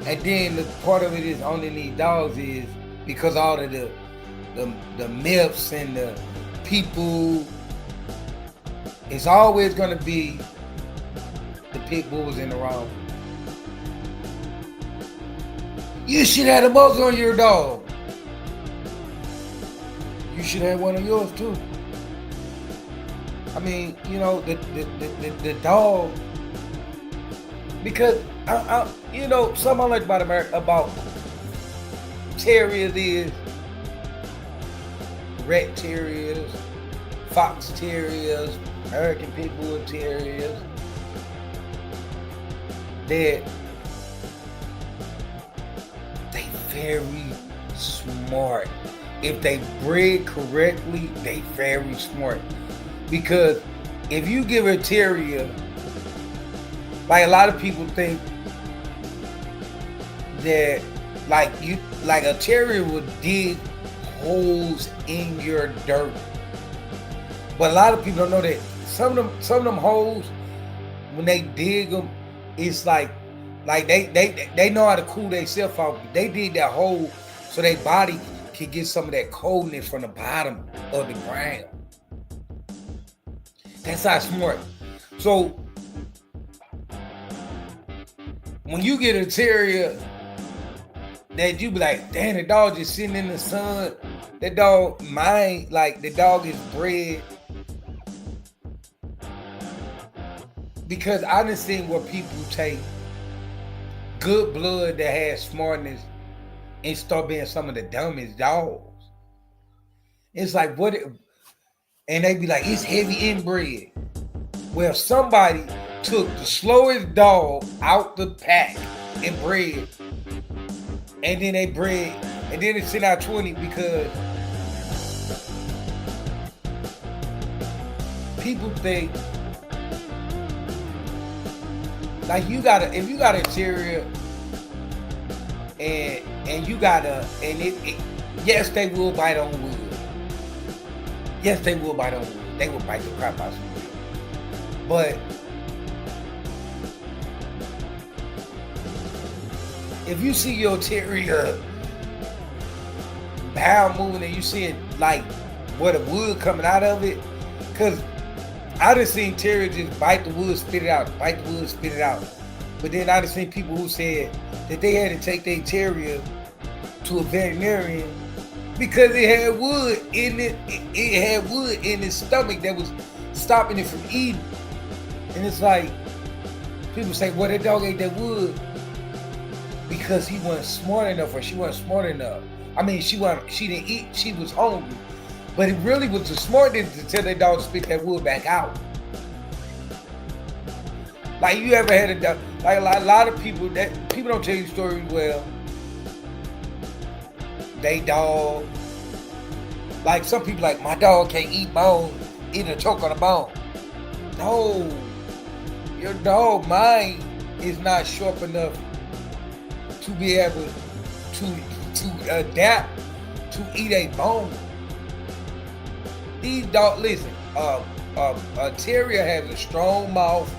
And then the part of it is owning these dogs is because all of the myths and the people, it's always gonna be the pit bulls in the wrong. You should have the muzzle on your dog. You should have one of yours too. I mean, you know, the dog, because you know, something I like about terriers is red terriers, fox terriers, American Pitbull terriers, that they very smart. If they bred correctly, they very smart. Because if you give a terrier, like a lot of people think that like a terrier would dig holes in your dirt. But a lot of people don't know that some of them holes, when they dig them, it's like they know how to cool themselves off. They dig that hole so their body can get some of that coldness from the bottom of the ground. That's how smart. So when you get a terrier that you be like, damn, the dog just sitting in the sun. That dog, the dog is bred. Because I done seen where people take good blood that has smartness and start being some of the dumbest dogs. It's like, and they be like, it's heavy inbred. Well, somebody took the slowest dog out the pack and bred. And then they bred, and then it sent out 20 because people think, like if you got a terrier and you got yes, they will bite on wood. Yes, they will bite on wood. They will bite the crap out of wood. But if you see your terrier bowel moving and you see it like where the wood coming out of it, because I done seen terriers just bite the wood, spit it out, bite the wood, spit it out. But then I done seen people who said that they had to take their terrier to a veterinarian because it had wood in it. It had wood in its stomach that was stopping it from eating. And it's like, people say, well, that dog ate that wood because he wasn't smart enough or she wasn't smart enough. I mean, she didn't eat, she was hungry. But it really was the smartness to tell that dog to spit that wood back out. Like, you ever had a dog, like a lot of people don't tell you stories well. They dog, like some people like, my dog can't eat bone, eat a choke on a bone. No, your dog mind is not sharp enough to be able to adapt to eat a bone. These dogs, listen, a terrier has a strong mouth,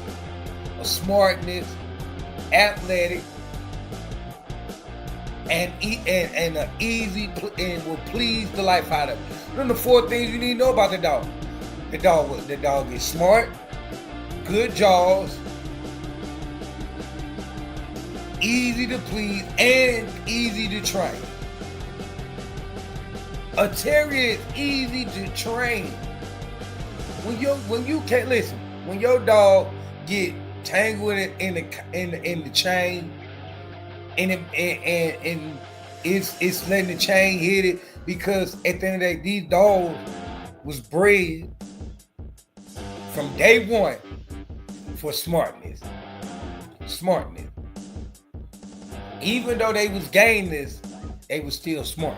a smartness, athletic, and an easy and will please the life out of it. Them the 4 things you need to know about the dog. The dog is smart, good jaws, easy to please, and easy to train. A terrier is easy to train. When you can't listen, when your dog get tangled in the chain, and it's letting the chain hit it, because at the end of the day, these dogs was bred from day one for smartness. Even though they was gameless, they was still smart.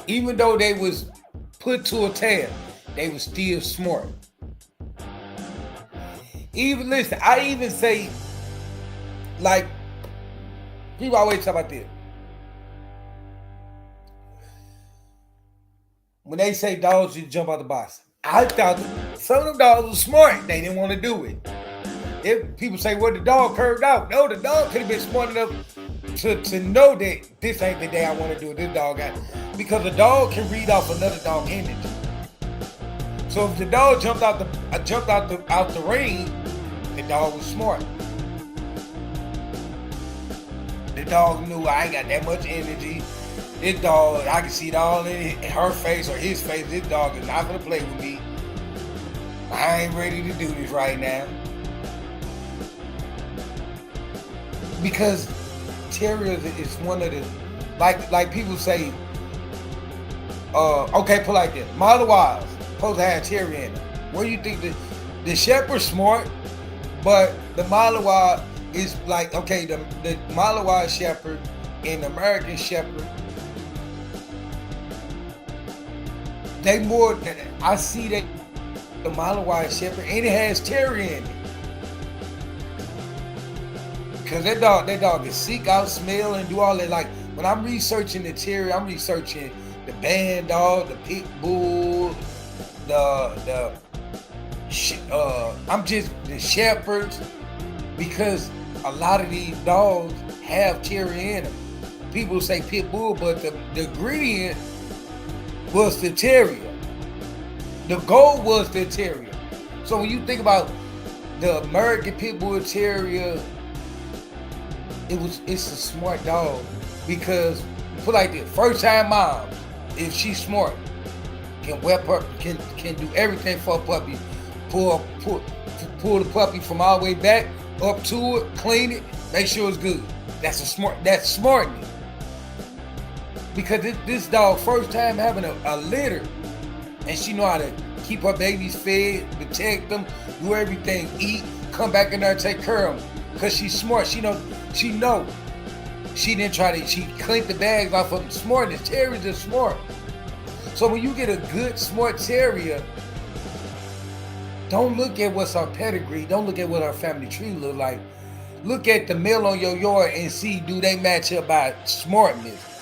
Even though they was put to a tail, they was still smart. Even listen, I even say, like, people always talk about this. When they say dogs should jump out the box, I thought some of them dogs were smart. They didn't want to do it. If people say, well, the dog curved out. No, the dog could have been smart enough to know that this ain't the day I want to do it. This dog got it. Because a dog can read off another dog's energy. So if the dog jumped out the ring, the dog was smart. The dog knew I ain't got that much energy. This dog, I can see it all in her face or his face. This dog is not gonna play with me. I ain't ready to do this right now. Because terriers is one of the, like people say, okay, put like this. Malinois supposed to have terrier in it. What do you think? The shepherd's smart, but the Malinois is like, okay, the Malinois shepherd and the American shepherd, they more, I see that the Malinois shepherd, and it has terrier in it. Because that dog can seek out, smell, and do all that. Like, when I'm researching the terrier, I'm researching the band dog, the Pitbull, I'm just the shepherds, because a lot of these dogs have terrier in them. People say Pitbull, but the ingredient was the terrier. The goal was the terrier. So when you think about the American Pitbull Terrier, it's a smart dog, because put like this, first time mom, if she's smart, can do everything for a puppy. Pull the puppy from all the way back up to it, clean it, make sure it's good. That's smartness. Because this dog first time having a litter, and she know how to keep her babies fed, protect them, do everything, eat, come back in there and take care of them. Because she's smart. She know. She didn't try to, she cleaned the bags off of them. Smartness. Terriers are smart. So when you get a good, smart terrier, don't look at what's our pedigree. Don't look at what our family tree look like. Look at the mill on your yard and see, do they match up by smartness?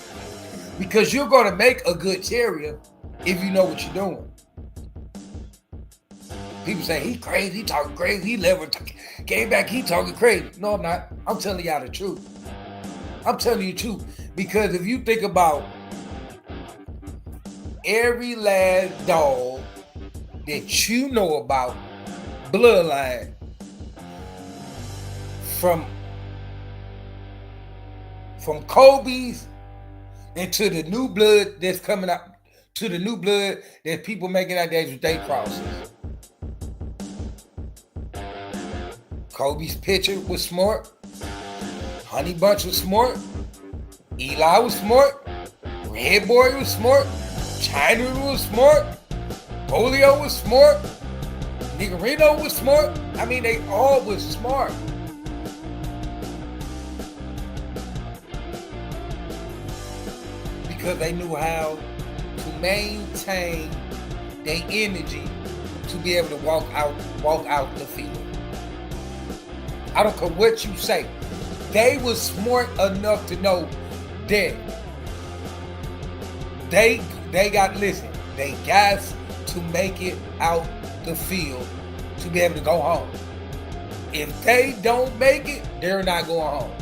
Because you're going to make a good terrier if you know what you're doing. People say, he crazy, he talking crazy, he never came back, he talking crazy. No, I'm not. I'm telling y'all the truth. I'm telling you the truth. Because if you think about every last dog that you know about, bloodline, from Kobe's into the new blood that's coming out, to the new blood that people making out there with day crosses. Kobe's pitcher was smart. Honey Bunch was smart. Eli was smart. Red Boy was smart. China was smart. Polio was smart. Niggerino was smart. I mean, they all was smart. Because they knew how to maintain their energy to be able to walk out the field. I don't care what you say. They was smart enough to know that they got to make it out the field to be able to go home. If they don't make it, they're not going home.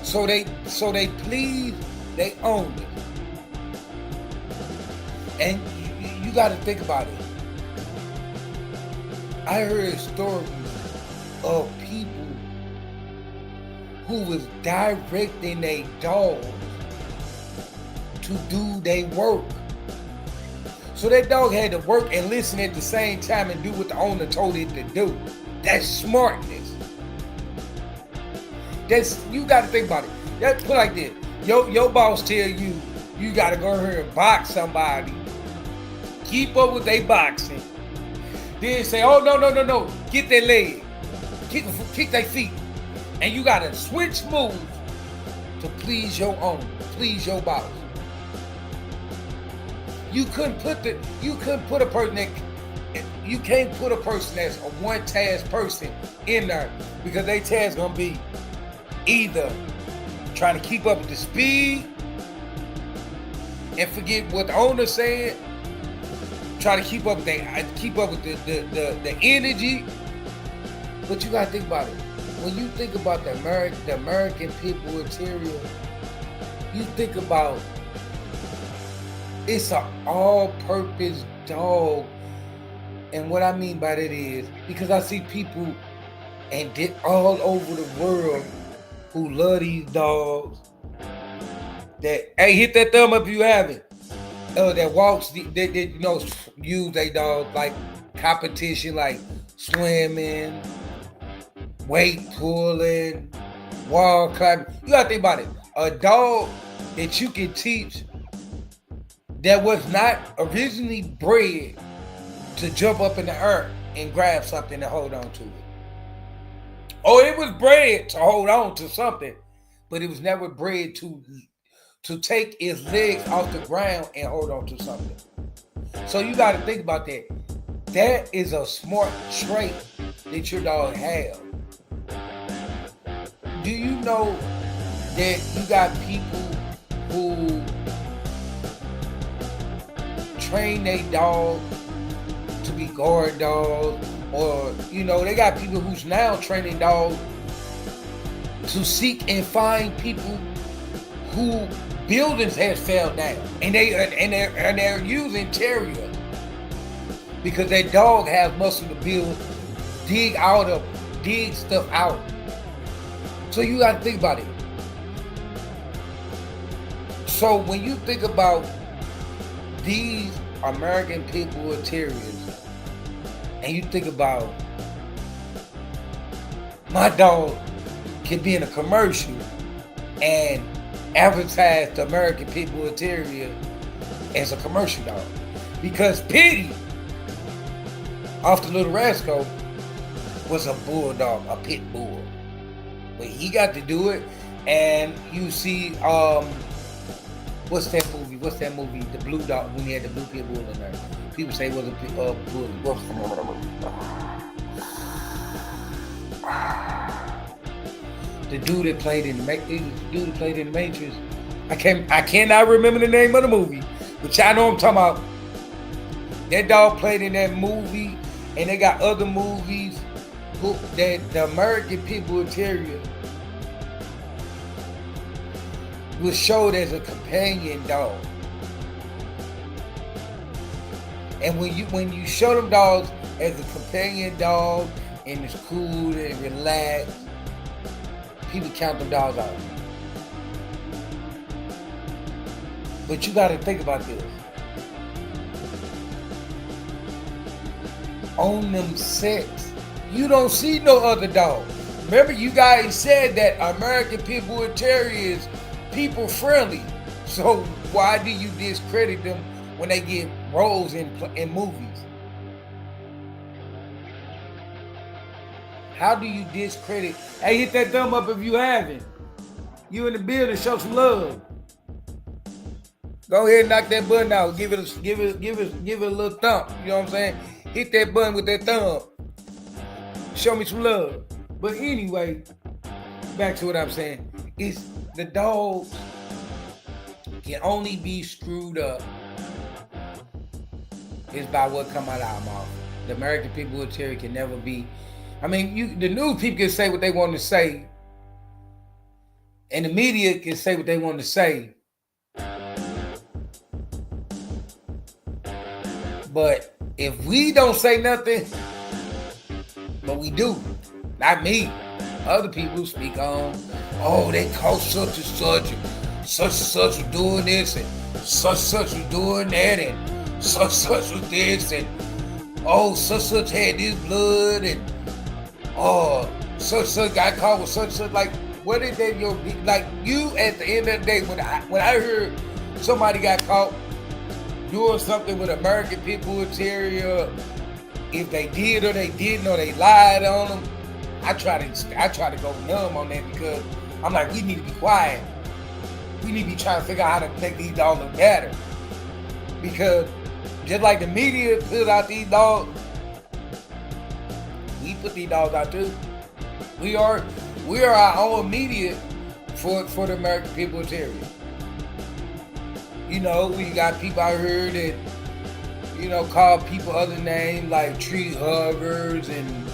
So they owned it. And you got to think about it. I heard stories of people who was directing their dogs to do their work. So that dog had to work and listen at the same time and do what the owner told it to do. That's smartness. You got to think about it. Put it like this. Your boss tell you got to go here and box somebody. Keep up with their boxing. Then say, oh, no. Get their leg. Kick their feet. And you got to switch moves to please your owner, please your boss. You can't put a person that's a one-task person in there, because their task gonna be either trying to keep up with the speed and forget what the owner said, try to keep up with the energy. But you gotta think about it. When you think about the American Pitbull Terrier, you think about it's an all-purpose dog. And what I mean by that is, because I see people all over the world who love these dogs, that, hey, hit that thumb up if you haven't, that walks, that use their dogs like competition, like swimming, weight pulling, wall climbing. You gotta think about it. A dog that you can teach that was not originally bred to jump up in the earth and grab something and hold on to it. Oh, it was bred to hold on to something, but it was never bred to take its legs off the ground and hold on to something. So you got to think about that. That is a smart trait that your dog has. Do you know that you got people who train their dog to be guard dogs, or they got people who's now training dogs to seek and find people who buildings has fell down, and they're using Terrier because their dog has muscle to build, dig stuff out. So you got to think about it. So when you think about these American Pitbull Terriers, and you think about my dog can be in a commercial and advertise the American Pitbull Terrier as a commercial dog, because Pitty off the Little Rascal was a bulldog, a pit bull, but he got to do it. And you see, what's that movie? The Blue Dog, when he had the blue pit bull in there. People say it was a bully. The dude that played in the Matrix. I cannot remember the name of the movie, but y'all know what I'm talking about. That dog played in that movie, and they got other movies that the American Pitbull Terrier was showed as a companion dog. And when you show them dogs as a companion dog and it's cool and relaxed, people count them dogs out. But you got to think about this. On them sets, you don't see no other dogs. Remember, you guys said that American Pitbull Terrier is people friendly. So why do you discredit them when they get roles in movies? How do you discredit? Hey, hit that thumb up if you haven't. You in the building, show some love. Go ahead and knock that button out. Give it a little thump. You know what I'm saying? Hit that button with that thumb. Show me some love. But anyway, back to what I'm saying. It's the dogs can only be screwed up is by what come out of our mouth. The American Pitbull Terrier can never be. I mean, the news people can say what they want to say, and the media can say what they want to say. But if we don't say nothing, but we do, not me, other people speak on, oh, they caught such and such was doing this, and such was doing that, and such was this, and oh, such had this blood, and oh, such got caught with such. Like, what is that? Like, you at the end of the day, when I heard somebody got caught doing something with American Pitbull Terrier, if they did or they didn't or they lied on them, I try to go numb on that, because I'm like, we need to be quiet. We need to be trying to figure out how to make these dogs look better. Because just like the media put out these dogs, we put these dogs out too. We are our own media for the American Pitbull Terrier. You know, we got people out here that, you know, call people other names like tree huggers and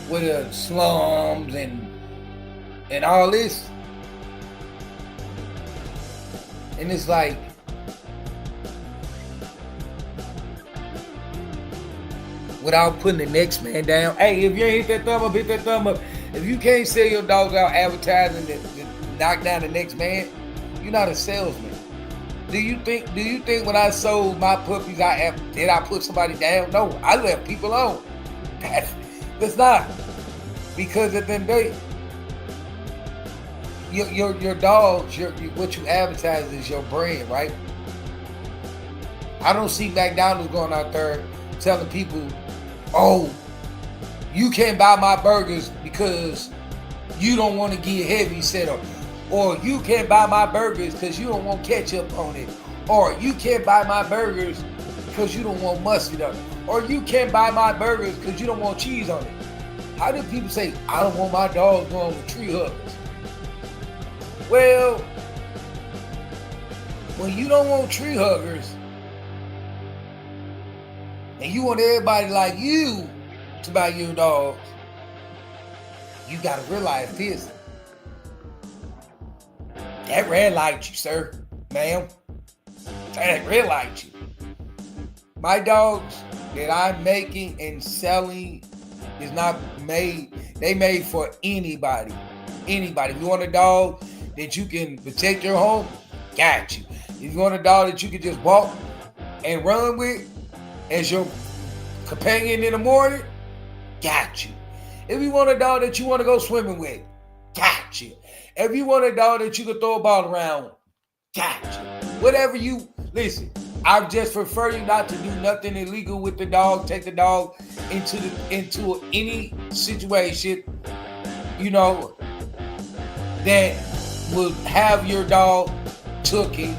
with the slums and all this. And it's like, without putting the next man down, hey, if you ain't hit that thumb up, hit that thumb up. If you can't sell your dogs out advertising to knock down the next man, you're not a salesman. Do you think when I sold my puppies, did I put somebody down? No, I left people on. That's not. Because at the end of the day, your dogs, what you advertise is your brand, right? I don't see McDonald's going out there telling people, oh, you can't buy my burgers because you don't want to get heavy set up. Or you can't buy my burgers because you don't want ketchup on it. Or you can't buy my burgers because you don't want mustard on it. Or you can't buy my burgers because you don't want cheese on it. How do people say, I don't want my dogs going with tree huggers? Well, when you don't want tree huggers and you want everybody like you to buy your dogs, you got to realize this. That red light you, sir, ma'am. That red light you. My dogs that I'm making and selling is not made. They made for anybody. Anybody. If you want a dog that you can protect your home, got you. If you want a dog that you can just walk and run with as your companion in the morning, got you. If you want a dog that you want to go swimming with, got you. If you want a dog that you can throw a ball around, got you. Whatever you, listen, I just prefer you not to do nothing illegal with the dog. Take the dog into any situation, you know, that will have your dog taken.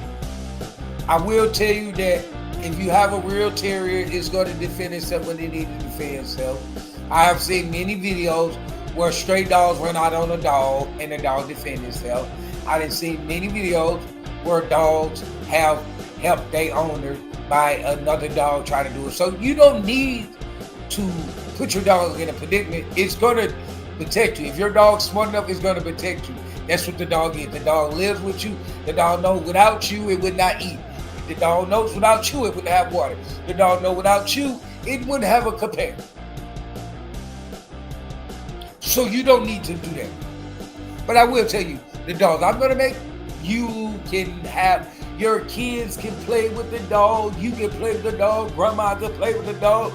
I will tell you that if you have a real terrier, it's going to defend itself when it needs to defend itself. I have seen many videos where stray dogs run out on a dog and the dog defend itself. I done seen many videos where dogs have helped their owner by another dog trying to do it. So you don't need to put your dog in a predicament. It's going to protect you. If your dog's smart enough, it's going to protect you. That's what the dog is. The dog lives with you. The dog knows without you, it would not eat. The dog knows without you, it wouldn't have water. The dog knows without you, it wouldn't have a companion. So you don't need to do that. But I will tell you, the dogs I'm going to make, you can have, your kids can play with the dog. You can play with the dog. Grandma can play with the dog.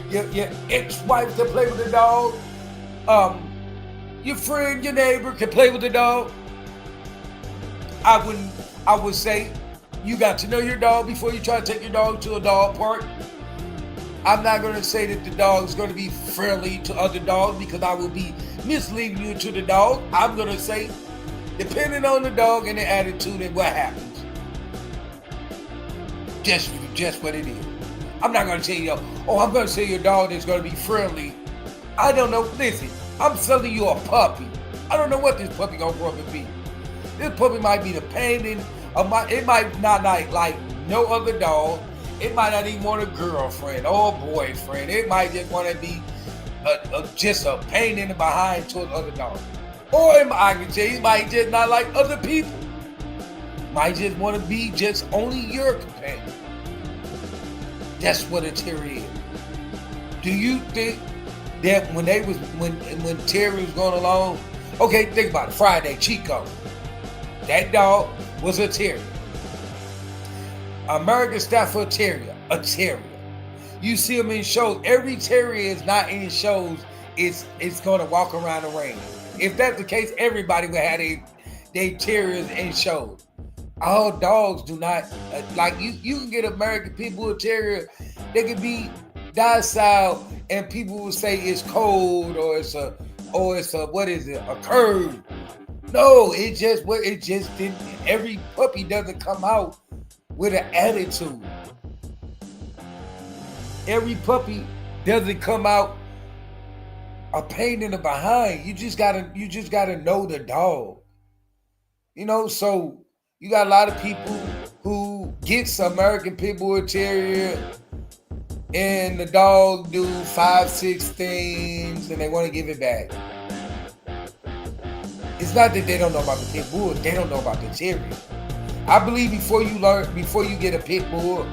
Your ex-wife can play with the dog. Your friend, your neighbor can play with the dog. I would say you got to know your dog before you try to take your dog to a dog park. I'm not going to say that the dog is going to be friendly to other dogs because I will be misleading you to the dog. I'm going to say, depending on the dog and the attitude and what happens. Just what it is. I'm not going to tell you, oh, I'm going to say your dog is going to be friendly. I don't know. Listen, I'm selling you a puppy. I don't know what this puppy going to grow up and be. This puppy might be the pain in it might not like no other dog. It might not even want a girlfriend or a boyfriend. It might just want to be just a pain in the behind towards other dogs. Or I can say it might just not like other people. Might just want to be just only your companion. That's what a terrier is. Do you think that when Terrier was going along, okay, think about it. Friday, Chico. That dog was a terrier. American Stafford Terrier, a terrier. You see them in shows. Every terrier is not in shows. It's going to walk around the ring. If that's the case, everybody would have their terriers in shows. All dogs do not like you. You can get American Pitbull Terrier. They can be docile, and people will say it's cold or it's a what is it? A curve. No, it just didn't. Every puppy doesn't come out with an attitude. Every puppy doesn't come out a pain in the behind. You just gotta know the dog. You know, so you got a lot of people who get some American Pitbull Terrier and the dog do 5-6 things and they want to give it back. It's not that they don't know about the pit bull, they don't know about the terrier. I believe before you get a pit bull,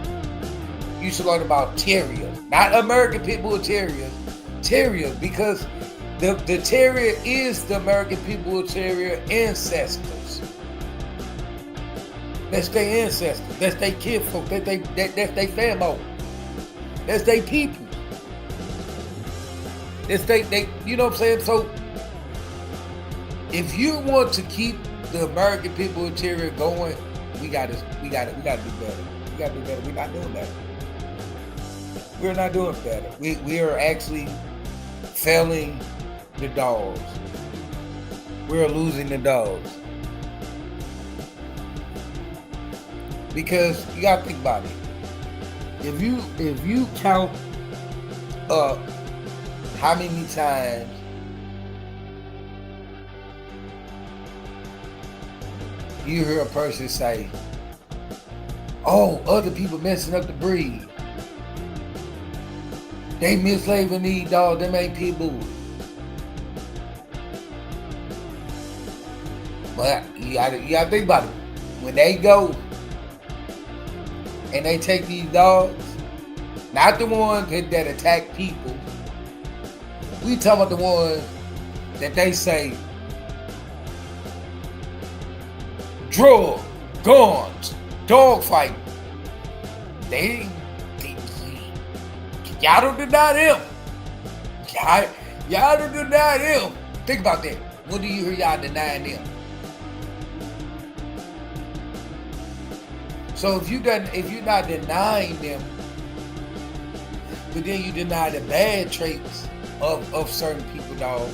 you should learn about terriers. Not American Pit Bull Terriers. Terriers, because the terrier is the American Pit Bull Terrier ancestors. That's their ancestors. That's their kinfolk. That's their family. That's their people. That's they you know what I'm saying? So if you want to keep the American Pit Bull Terrier going, we gotta do better. We gotta do better. We're not doing that. We're not doing better. We are actually failing the dogs. We're losing the dogs. Because you gotta think about it. If you count up how many times you hear a person say, "Oh, other people messing up the breed. They mislabeling these dogs, them ain't pit bulls." But you gotta think about it. When they go and they take these dogs, not the ones that attack people. We talking about the ones that they say drug, guns, dog fighting. Y'all don't deny them. Y'all don't deny them. Think about that. When do you hear y'all denying them? So if you're not denying them, but then you deny the bad traits of certain people, dog,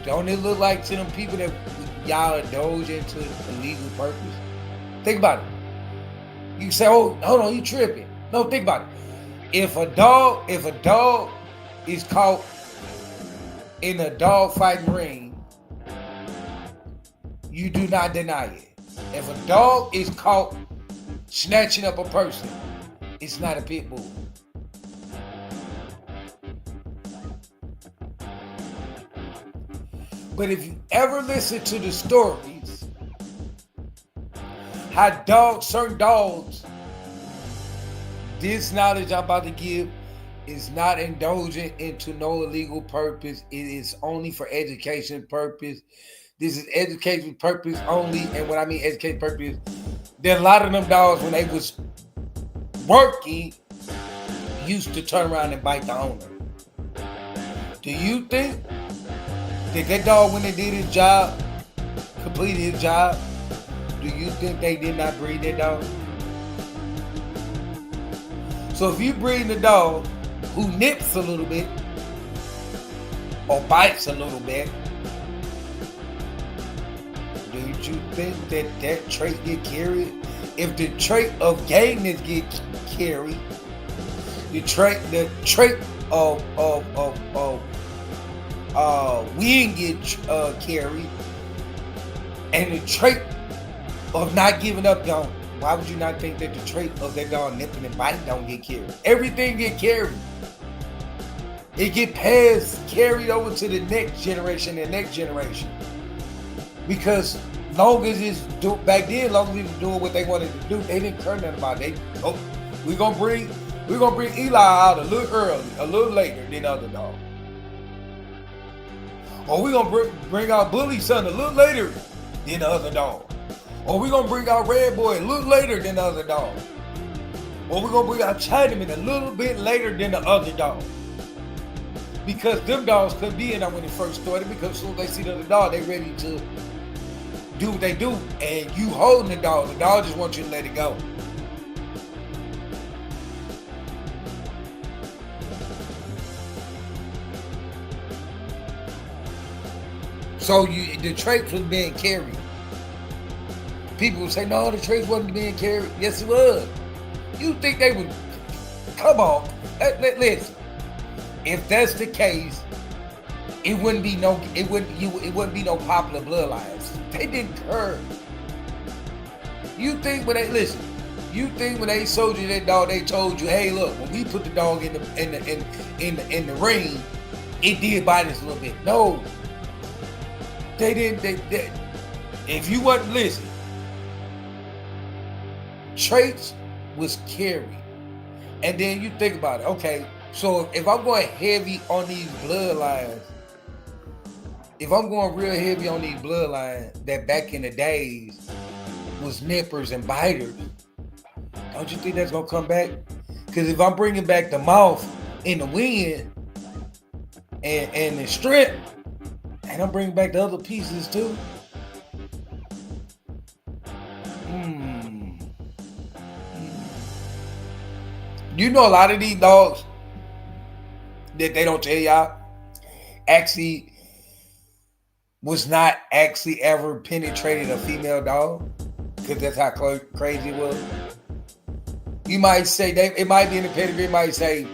don't it look like to them people that y'all indulge into illegal purpose? Think about it. You say, "Oh, hold on, you tripping." No, think about it. If a dog is caught in a dog fighting ring, you do not deny it. If a dog is caught snatching up a person, it's not a pit bull. But if you ever listen to the stories, how certain dogs, this knowledge I'm about to give is not indulgent into no illegal purpose. It is only for education purpose. This is education purpose only. And when I mean education purpose, there are a lot of them dogs, when they was working, used to turn around and bite the owner. Do you think that dog, when they did his job, completed his job, do you think they did not breed that dog? So if you breed a dog who nips a little bit or bites a little bit, do you think that trait get carried? If the trait of gayness get carried, the trait of wing get carried, And the trait of not giving up, don't. Why would you not think that the trait of that dog nipping and biting don't get carried? Everything get carried. It get carried over to the next generation and next generation. Because long as it's back then, long as it was doing what they wanted to do, they didn't care nothing about it. We're gonna bring Eli out a little early, a little later than the other dog. Or we're gonna bring out Bully's son a little later than the other dog. Or we're gonna bring out Red Boy a little later than the other dog. Or we're gonna bring out Chinaman a little bit later than the other dog. Because them dogs couldn't be in there when it first started, because as soon as they see the other dog, they ready to do what they do. And you holding the dog just wants you to let it go. So the traits was being carried. People would say, no, the traits wasn't being carried. Yes, it was. You think they would? Come on, listen. If that's the case, it wouldn't be no popular bloodlines. They didn't care. You think when they sold you that dog, they told you, hey, look, when we put the dog in the ring, it did bite us a little bit. No, they didn't. They, if you wasn't listening, traits was carried, and then you think about it. Okay, so if I'm going heavy on these bloodlines, that back in the days was nippers and biters, don't you think that's gonna come back? Because if I'm bringing back the mouth and the wind and the strength, and I'm bringing back the other pieces too. You know, a lot of these dogs that they don't tell y'all actually was not actually ever penetrated a female dog, because that's how crazy it was. You might say it might be in the pedigree. It might say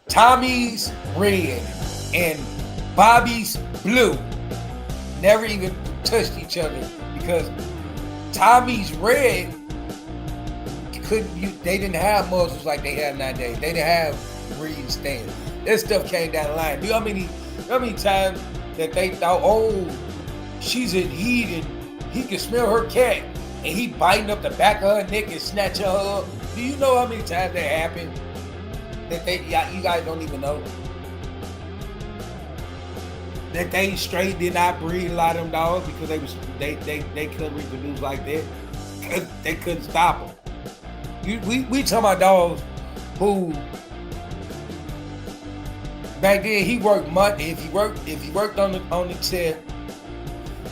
Tommy's red and Bobby's blue never even touched each other, because Tommy's red they didn't have muscles like they have nowadays. They didn't have breeding standards. That stuff came down the line. Do you know how many times that they thought, oh, she's in heat and he can smell her cat, and he biting up the back of her neck and snatching her up? Do you know how many times that happened? That you guys don't even know. That they straight did not breed a lot of them dogs because they couldn't reproduce like that. Because they couldn't stop them. We talking about dogs who back then he worked months. If he worked on the 10th,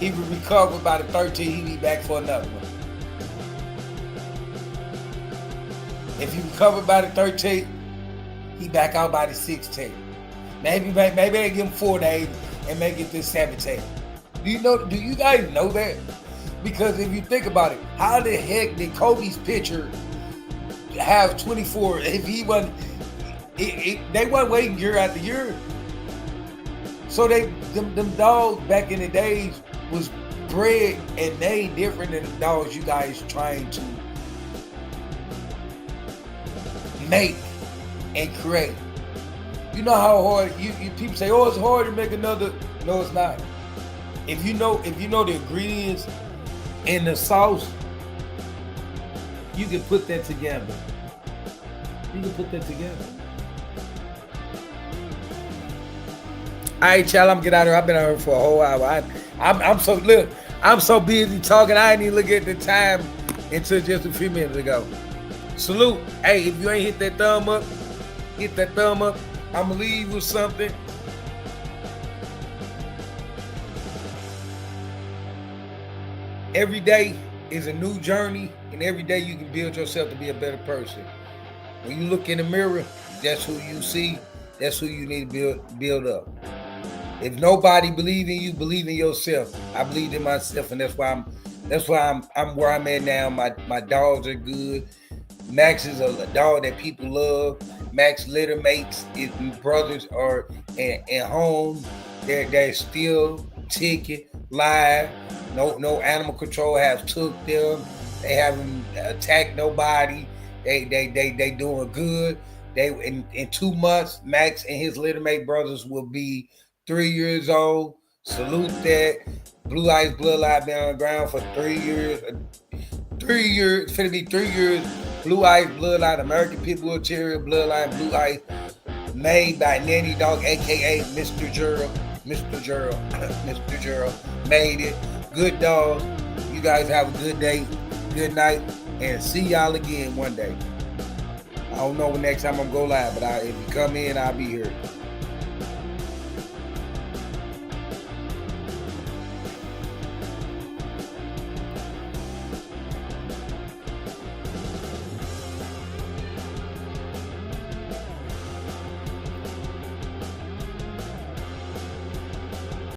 he would recover by the 13th. He'd be back for another one. If he recovered by the 13th, he back out by the 16th. Maybe they give him 4 days and make it to 17th. Do you guys know that? Because if you think about it, how the heck did Kobe's pitcher have 24 if he wasn't? They weren't waiting year after year. So them dogs back in the days was bred and made different than the dogs you guys trying to make and create. You know how hard you people say, oh, it's hard to make another. No, it's not. If you know the ingredients in the sauce, you can put that together. All right, y'all, I'm getting out of here. I've been out here for a whole hour. I'm so busy talking, I didn't even look at the time until just a few minutes ago. Salute. Hey, if you ain't hit that thumb up, hit that thumb up. I'm going to leave you with something. Every day is a new journey, and every day you can build yourself to be a better person. When you look in the mirror, that's who you see. That's who you need to build up. If nobody believes in you, believe in yourself. I believe in myself, and that's why I'm where I'm at now. My dogs are good. Max is a dog that people love. Max litter mates, his brothers are at home. They're still ticket live. No animal control has took them. They haven't attacked nobody. They doing good. They in 2 months, Max and his little mate brothers will be 3 years old. Salute that. Blue Ice Bloodline been on the ground for 3 years. 3 years, finna be 3 years. Blue Ice Bloodline, American Pitbull Terrier Bloodline, Blue Ice, made by Nanny Dog, aka Mr. Gerald. Mr. Gerald. Mr. Gerald made it. Good dog. You guys have a good day, good night, and see y'all again one day. I don't know when next time I'm gonna go live, but if you come in, I'll be here.